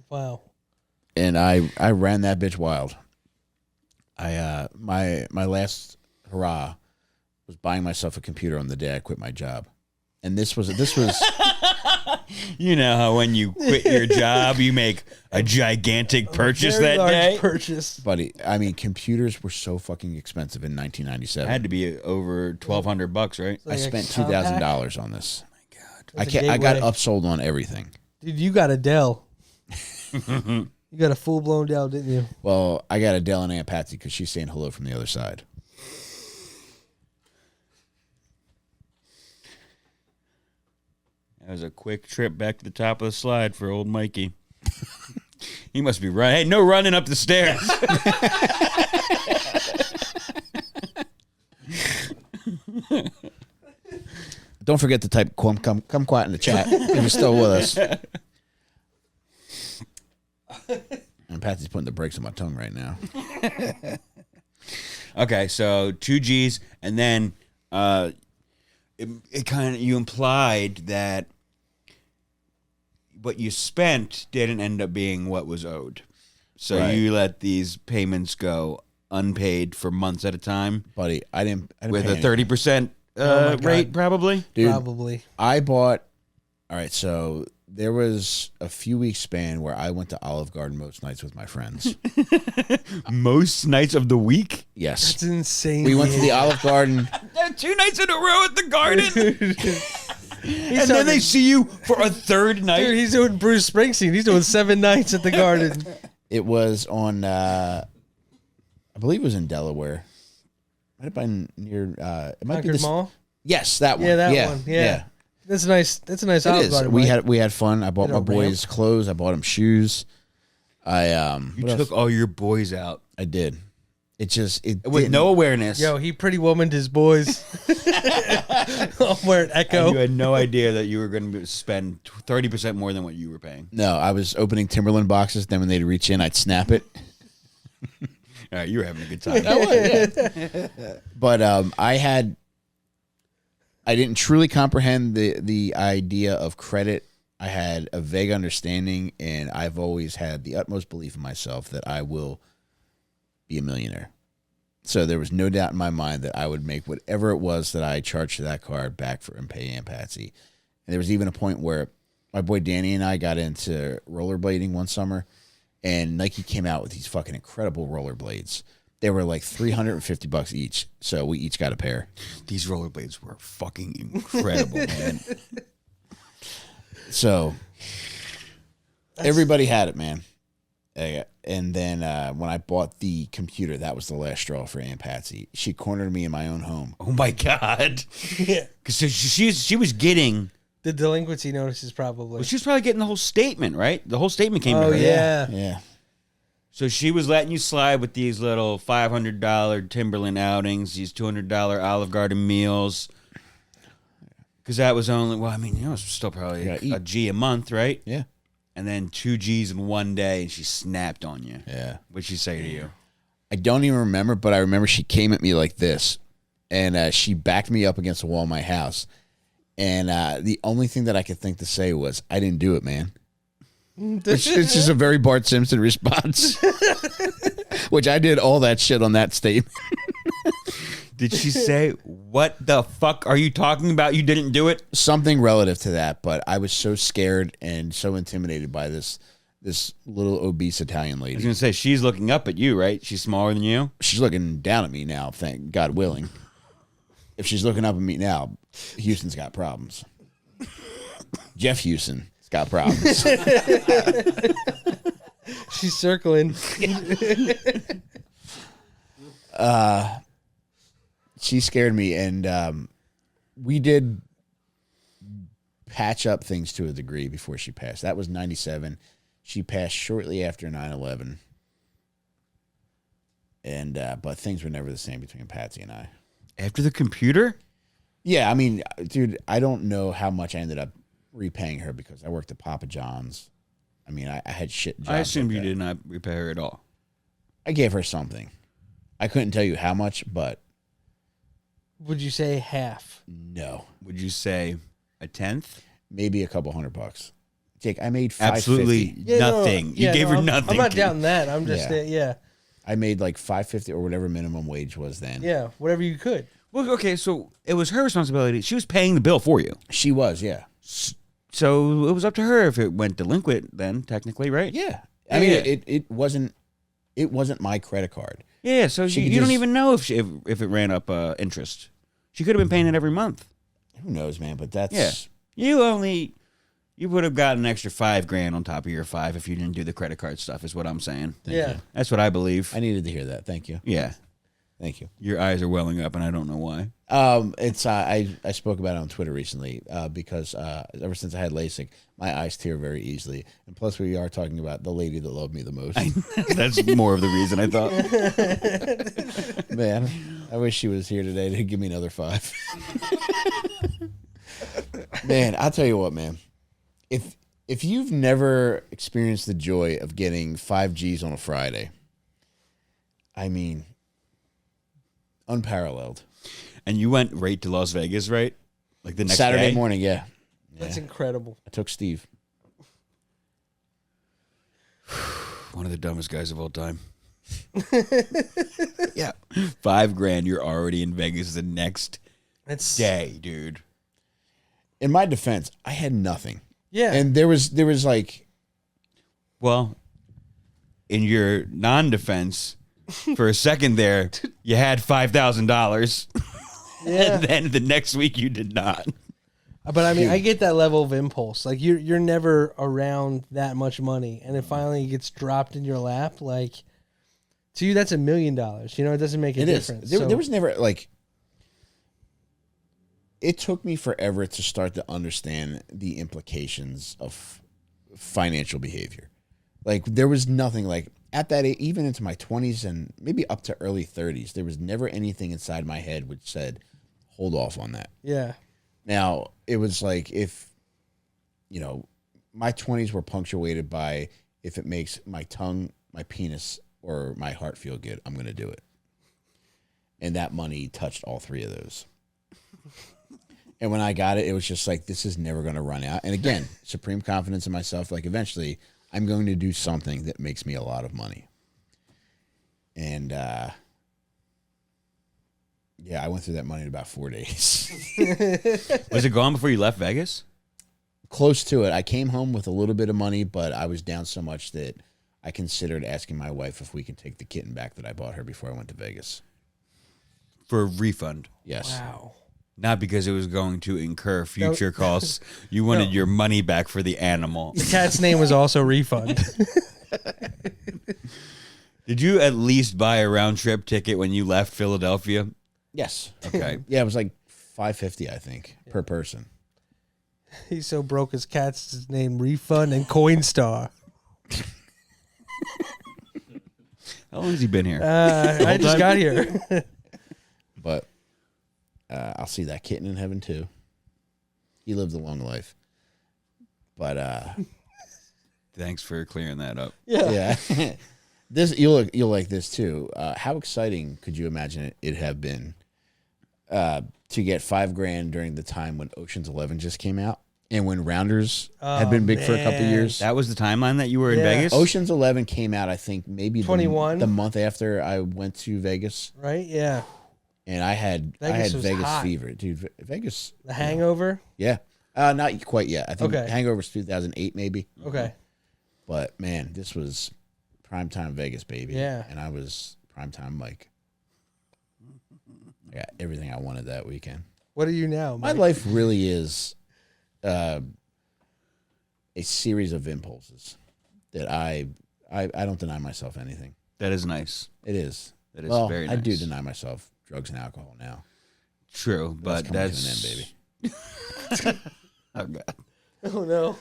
Wow. And I ran that bitch wild. My last hurrah was buying myself a computer on the day I quit my job. And this was You know how when you quit your job, you make a gigantic purchase Very that large day? purchase. buddy, I mean, computers were so fucking expensive in It 1997. had to be over $1,200, right? I Like a spent compact? $2,000 on this. That's a I got gateway. upsold on everything. Dude, you got a Dell. You got a full-blown Dell, didn't you? Well, I got a Dell and Aunt Patsy because she's saying hello from the other side. That was a quick trip back to the top of the slide for old Mikey. He must be running. Hey, no running up the stairs. Don't forget to type come quiet in the chat if you're still with us. And Patsy's putting the brakes on my tongue right now. Okay, so 2 G's, and then it kind of, you implied that what you spent didn't end up being what was owed. So Right. you let these payments go unpaid for months at a time Buddy, I didn't with pay a 30% Oh my God. rate, probably. Dude, Probably. I bought. All right, so there was a few weeks span where I went to Olive Garden most nights with my friends. Most nights of the week. Yes, It's insane. we went to the Olive Garden. 2 nights in a row at the garden. And then talking- they see you for a third night. Dude, he's doing Bruce Springsteen. He's doing 7 nights at the Garden. It was on. I believe it was in Delaware. Might have been near. It might be Concord this. Mall. Yes, that one. Yeah, that one. Yeah. That's nice. That's a nice It Olive is. Garden. We Mike. had fun. I bought Did my a boys clothes. I bought them shoes. You what else? took all your boys out I did. It just it with didn't- no awareness. Yo, he pretty womaned his boys. I'm wearing And Echo. you had no idea that you were going to spend 30% more than what you were paying. No, I was opening Timberland boxes. Then when they'd reach in, I'd snap it. All right, you were having a good time. But I didn't truly comprehend the idea of credit. I had a vague understanding, and I've always had the utmost belief in myself that I will be a millionaire. So there was no doubt in my mind that I would make whatever it was that I charged to that card back for and pay Aunt Patsy. And there was even a point where my boy Danny and I got into rollerblading one summer, and Nike came out with these fucking incredible rollerblades. They were like $350 each, so we each got a pair. These rollerblades were fucking incredible, man. So everybody had it, man. And then when I bought the computer, that was the last straw for Aunt Patsy. She cornered me in my own home. Oh my god! Yeah. Because she was getting, The delinquency notices probably. well, she was probably getting the whole statement, right? The whole statement came to Oh, her. yeah. Yeah. So she was letting you slide with these little $500 Timberland outings, these $200 Olive Garden meals. Because that was only, well, I mean, you know, it's still probably Yeah, a eat. G a month, right? Yeah. And then 2 G's in one day, and she snapped on you. Yeah. What'd she say to you? I don't even remember, but I remember she came at me like this, and she backed me up against the wall of my house. And the only thing that I could think to say was, I didn't do it, man. It's just a very Bart Simpson response. Which I did all that shit on that statement. Did she say, what the fuck are you talking about? You didn't do it? Something relative to that, but I was so scared and so intimidated by this little obese Italian I was lady. going to say, she's looking up at you, right? She's smaller than you? She's looking down at me now, thank God willing. If she's looking up at me now, Houston's got problems. Jeff Houston's got problems. She's circling. She scared me, and we did patch up things to a degree before she passed. That was 97. She passed shortly after 9/11. And but things were never the same between Patsy and I. After the computer? Yeah, I mean, dude, I don't know how much I ended up repaying her because I worked at Papa John's. I mean, I had shit jobs. I assume like you that. did not repay her at all. I gave her something. I couldn't tell you how much, but Would you say half? No, Would you say a tenth? maybe a couple $100. Jake, I made $550. Absolutely nothing. You gave her nothing. I'm not doubting that. I'm just yeah. I made like $550 or whatever minimum wage was then. Yeah, whatever you could. Well, okay, so it was her responsibility. She was paying the bill for you. She was, yeah. So it was up to her if it went delinquent then, technically, right? Yeah. I mean, it wasn't my credit card. Yeah, so She you could don't just- even know if if it ran up interest. She could have been paying it every month. Who knows, man? But that's You would have gotten an extra $5,000 on top of your 5 if you didn't do the credit card stuff, is what I'm saying. Thank Yeah. you. That's what I believe. I needed to hear that. Thank you. Yeah. Thank you. Your eyes are welling up, and I don't know why. It's I spoke about it on Twitter recently because ever since I had LASIK, my eyes tear very easily, and plus we are talking about the lady that loved me the most. That's more of the reason I thought. Man, I wish she was here today to give me another 5. Man, I'll tell you what, man. If you've never experienced the joy of getting 5 G's on a Friday, I mean, unparalleled. And you went right to Las Vegas, right? Like the next Saturday day? morning, yeah. That's incredible. I took Steve. One of the dumbest guys of all time. Yeah. $5,000, you're already in Vegas the next That's day, dude. In my defense, I had nothing. yeah. And there was like, Well, in your non-defense, for a second there, you had $5,000. Yeah. And then the next week you did not. But I mean, I get that level of impulse. Like you're never around that much money, and it finally gets dropped in your lap. Like to you, that's $1 million. You know, it doesn't make a it is. difference. There was never like. It took me forever to start to understand the implications of financial behavior. Like there was nothing like at that age, even into my 20s and maybe up to early 30s, there was never anything inside my head which said, hold off on that. Yeah. Now, it was like if, my 20s were punctuated by if it makes my tongue, my penis, or my heart feel good, I'm going to do it. And that money touched all 3 of those. And when I got it, it was just like, this is never going to run out. And again, supreme confidence in myself. Like eventually, I'm going to do something that makes me a lot of money. And yeah, I went through that money in about 4 days. Was it gone before you left Vegas? Close to it. I came home with a little bit of money, but I was down so much that I considered asking my wife if we could take the kitten back that I bought her before I went to Vegas. For a refund. Yes. Wow. Not because it was going to incur future costs. You wanted your money back for the animal. The cat's name was also Refund. Did you at least buy a round trip ticket when you left Philadelphia? Yes. Okay. Yeah, it was like $5.50, I think, per person. He's so broke his cat's name Refund and Coinstar. How long has he been here? I just got here. But I'll see that kitten in heaven too. He lived a long life. But Thanks for clearing that up. yeah. This you'll like this too. How exciting could you imagine it have been to get $5,000 during the time when Ocean's 11 just came out and when Rounders had been big for a couple of years? That was the timeline that you were in Yeah. Vegas? Ocean's 11 came out, I think, maybe 21? the month after I went to Vegas, Right? Yeah. and I had Vegas was Vegas hot. fever, dude. Vegas, The Hangover. yeah, not quite yet. I think Okay. Hangover's 2008, maybe. Okay. But man, this was primetime Vegas, baby. Yeah. and I was primetime Mike. I got everything I wanted that weekend. What are you now? My Mike? life really is a series of impulses that I don't deny myself anything. That is nice. It is. That is Well, very I nice. do deny myself drugs and alcohol now. True, but coming that's... to an end, baby. Oh, God. Oh no.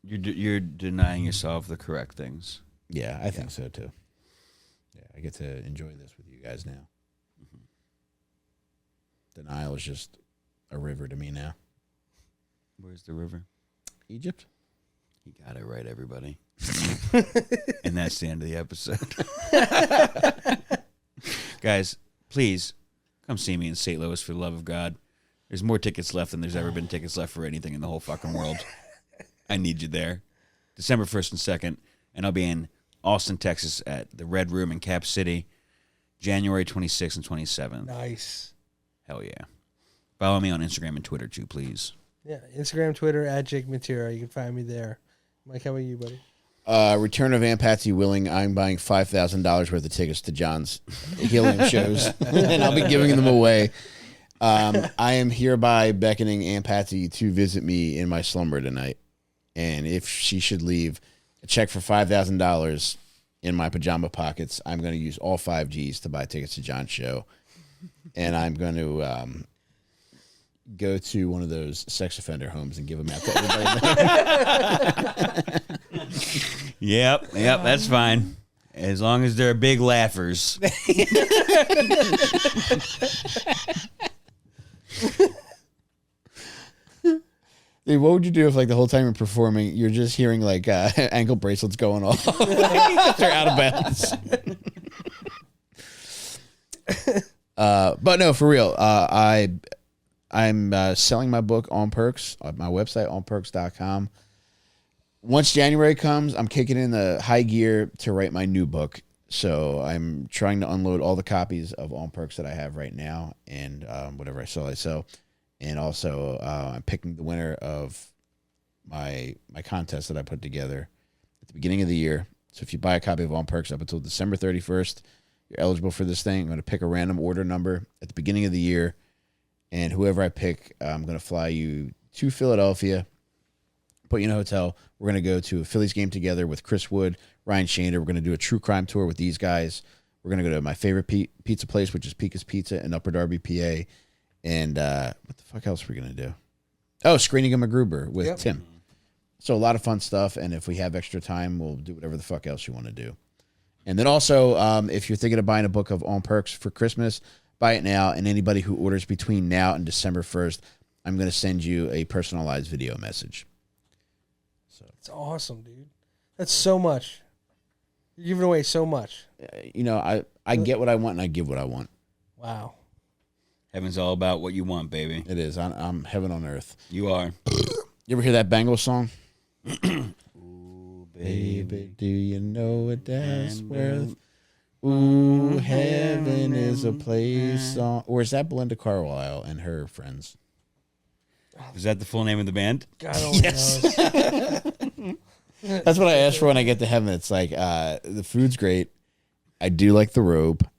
You're denying yourself the correct things. Yeah, I think so too. Yeah, I get to enjoy this with you guys now. Denial is just a river to me now. Where's the river? Egypt? You got it right, everybody. And that's the end of the episode. Guys, please come see me in St. Louis for the love of God. There's more tickets left than there's ever been tickets left for anything in the whole fucking world. I need you there. December 1st and 2nd. And I'll be in Austin, Texas at the Red Room in Cap City, January 26th and 27th. Nice. Hell yeah. Follow me on Instagram and Twitter too, please. Yeah, Instagram, Twitter, at Jake Mattera. You can find me there. Mike, how about you, buddy? Return of Aunt Patsy willing. I'm buying $5,000 worth of tickets to John's helium shows, and I'll be giving them away. I am hereby beckoning Aunt Patsy to visit me in my slumber tonight, and if she should leave a check for $5,000 in my pajama pockets, I'm going to use all 5 G's to buy tickets to John's show, and I'm going to go to one of those sex offender homes and give them out to everybody. Yep, that's fine. As long as they're big laughers. Dude, what would you do if, like, the whole time you're performing, you're just hearing, like, ankle bracelets going off? They're out of bounds. But no, for real. I'm selling my book on Perks on my website, onperks.com. Once January comes, I'm kicking in the high gear to write my new book. So I'm trying to unload all the copies of On Perks that I have right now, and whatever I sell. And also, I'm picking the winner of my contest that I put together at the beginning of the year. So if you buy a copy of On Perks up until December 31st, you're eligible for this thing. I'm going to pick a random order number at the beginning of the year, and whoever I pick, I'm going to fly you to Philadelphia, put you in a hotel. We're going to go to a Phillies game together with Chris Wood, Ryan Shander. We're going to do a true crime tour with these guys. We're going to go to my favorite pizza place, which is Pika's Pizza in Upper Darby, PA. And what the fuck else are we going to do? Oh, screening of MacGruber with Tim. So a lot of fun stuff. And if we have extra time, we'll do whatever the fuck else you want to do. And then also, if you're thinking of buying a book of On Perks for Christmas, buy it now. And anybody who orders between now and December 1st, I'm going to send you a personalized video message. It's awesome, dude. That's so much. You're giving away so much. You know, I get what I want and I give what I want. Wow. Heaven's all about what you want, baby. It is. I'm heaven on earth. You are. You ever hear that Bengals song? Ooh, Baby, do you know what that's worth? Ooh, heaven is a place on... Or is that Belinda Carlisle and her friends? Is that the full name of the band? God only knows. That's what I ask for when I get to heaven. It's like, the food's great. I do like the robe.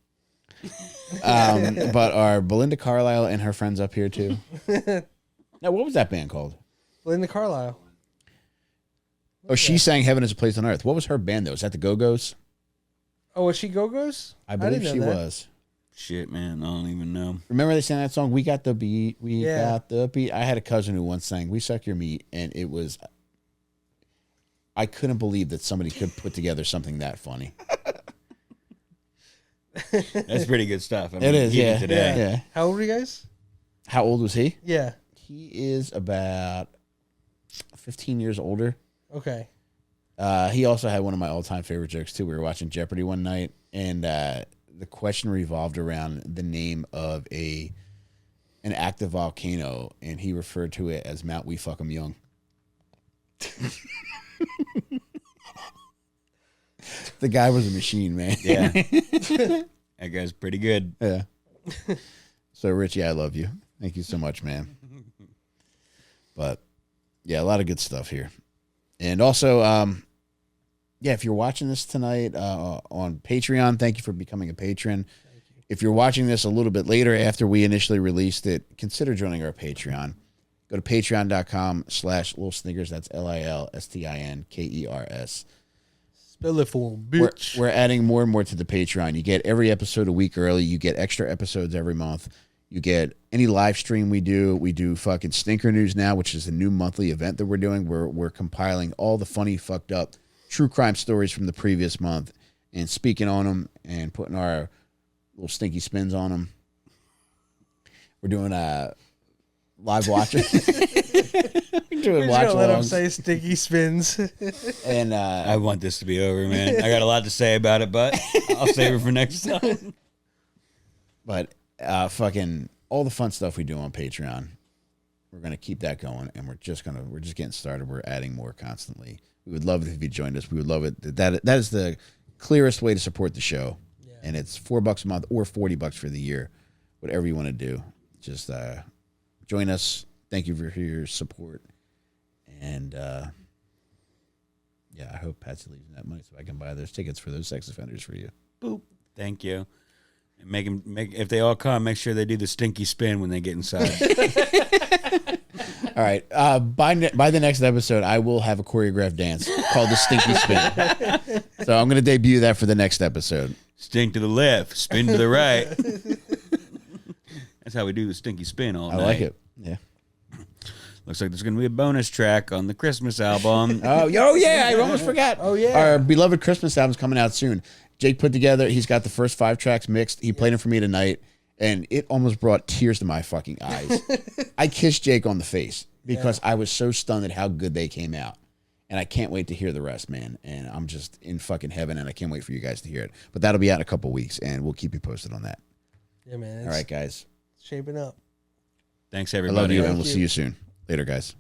But are Belinda Carlisle and her friends up here too? Now, what was that band called? Belinda Carlisle. Oh, she sang Heaven is a Place on Earth. What was her band, though? Is that the Go-Go's? Oh, was she Go-Go's? I believe didn't she know that. was. Shit, man. I don't even know. Remember they sang that song, We Got the Beat, We Yeah. Got the Beat? I had a cousin who once sang We Suck Your Meat, and it was... I couldn't believe that somebody could put together something that funny. That's pretty good stuff. I mean, It is, even yeah. Today. Yeah. How old were you guys? How old was he? Yeah. He is about 15 years older. Okay. He also had one of my all-time favorite jokes, too. We were watching Jeopardy one night, and the question revolved around the name of an active volcano, and he referred to it as Mount We Fuck 'Em Young. The guy was a machine, man. Yeah. That guy's pretty good. Yeah. So, Richie, I love you. Thank you so much, man. But, yeah, a lot of good stuff here. And also, yeah, if you're watching this tonight on Patreon, thank you for becoming a patron. If you're watching this a little bit later after we initially released it, consider joining our Patreon. Go to patreon.com/Lil Stinkers. That's LILSTINKERS. Spell it for him, bitch. We're adding more and more to the Patreon. You get every episode a week early. You get extra episodes every month. You get any live stream we do. We do fucking Stinker News now, which is a new monthly event that we're doing. We're compiling all the funny, fucked up true crime stories from the previous month and speaking on them and putting our little stinky spins on them. We're doing live watching. We're doing watch Let him alongs. say sticky spins. And I want this to be over, man. I got a lot to say about it, but I'll save it for next time. but fucking all the fun stuff we do on Patreon. We're gonna keep that going, and we're just getting started. We're adding more constantly. We would love it if you joined us. We would love it. That is the clearest way to support the show, and it's $4 a month or $40 for the year, whatever you want to do. Just join us. Thank you for your support, and I hope Patsy leaves me that money so I can buy those tickets for those sex offenders for you. Boop. Thank you. And make if they all come, make sure they do the stinky spin when they get inside. All right. By the next episode, I will have a choreographed dance called the Stinky Spin. So I'm going to debut that for the next episode. Stink to the left, spin to the right. That's how we do the stinky spin all night. I like it. Yeah. Looks like there's going to be a bonus track on the Christmas album. Oh yeah, I almost forgot. Oh, yeah. Our beloved Christmas album's coming out soon. Jake put together, he's got the first 5 tracks mixed. He played them for me tonight, and it almost brought tears to my fucking eyes. I kissed Jake on the face because I was so stunned at how good they came out. And I can't wait to hear the rest, man. And I'm just in fucking heaven, and I can't wait for you guys to hear it. But that'll be out in a couple weeks, and we'll keep you posted on that. Yeah, man. All right, guys. Shaping up. Thanks, I everybody. love you, and Thank we'll you. see you soon. Later, guys.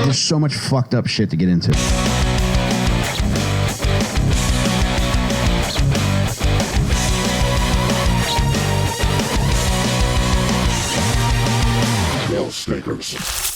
There's so much fucked up shit to get into. Lil Stinkers.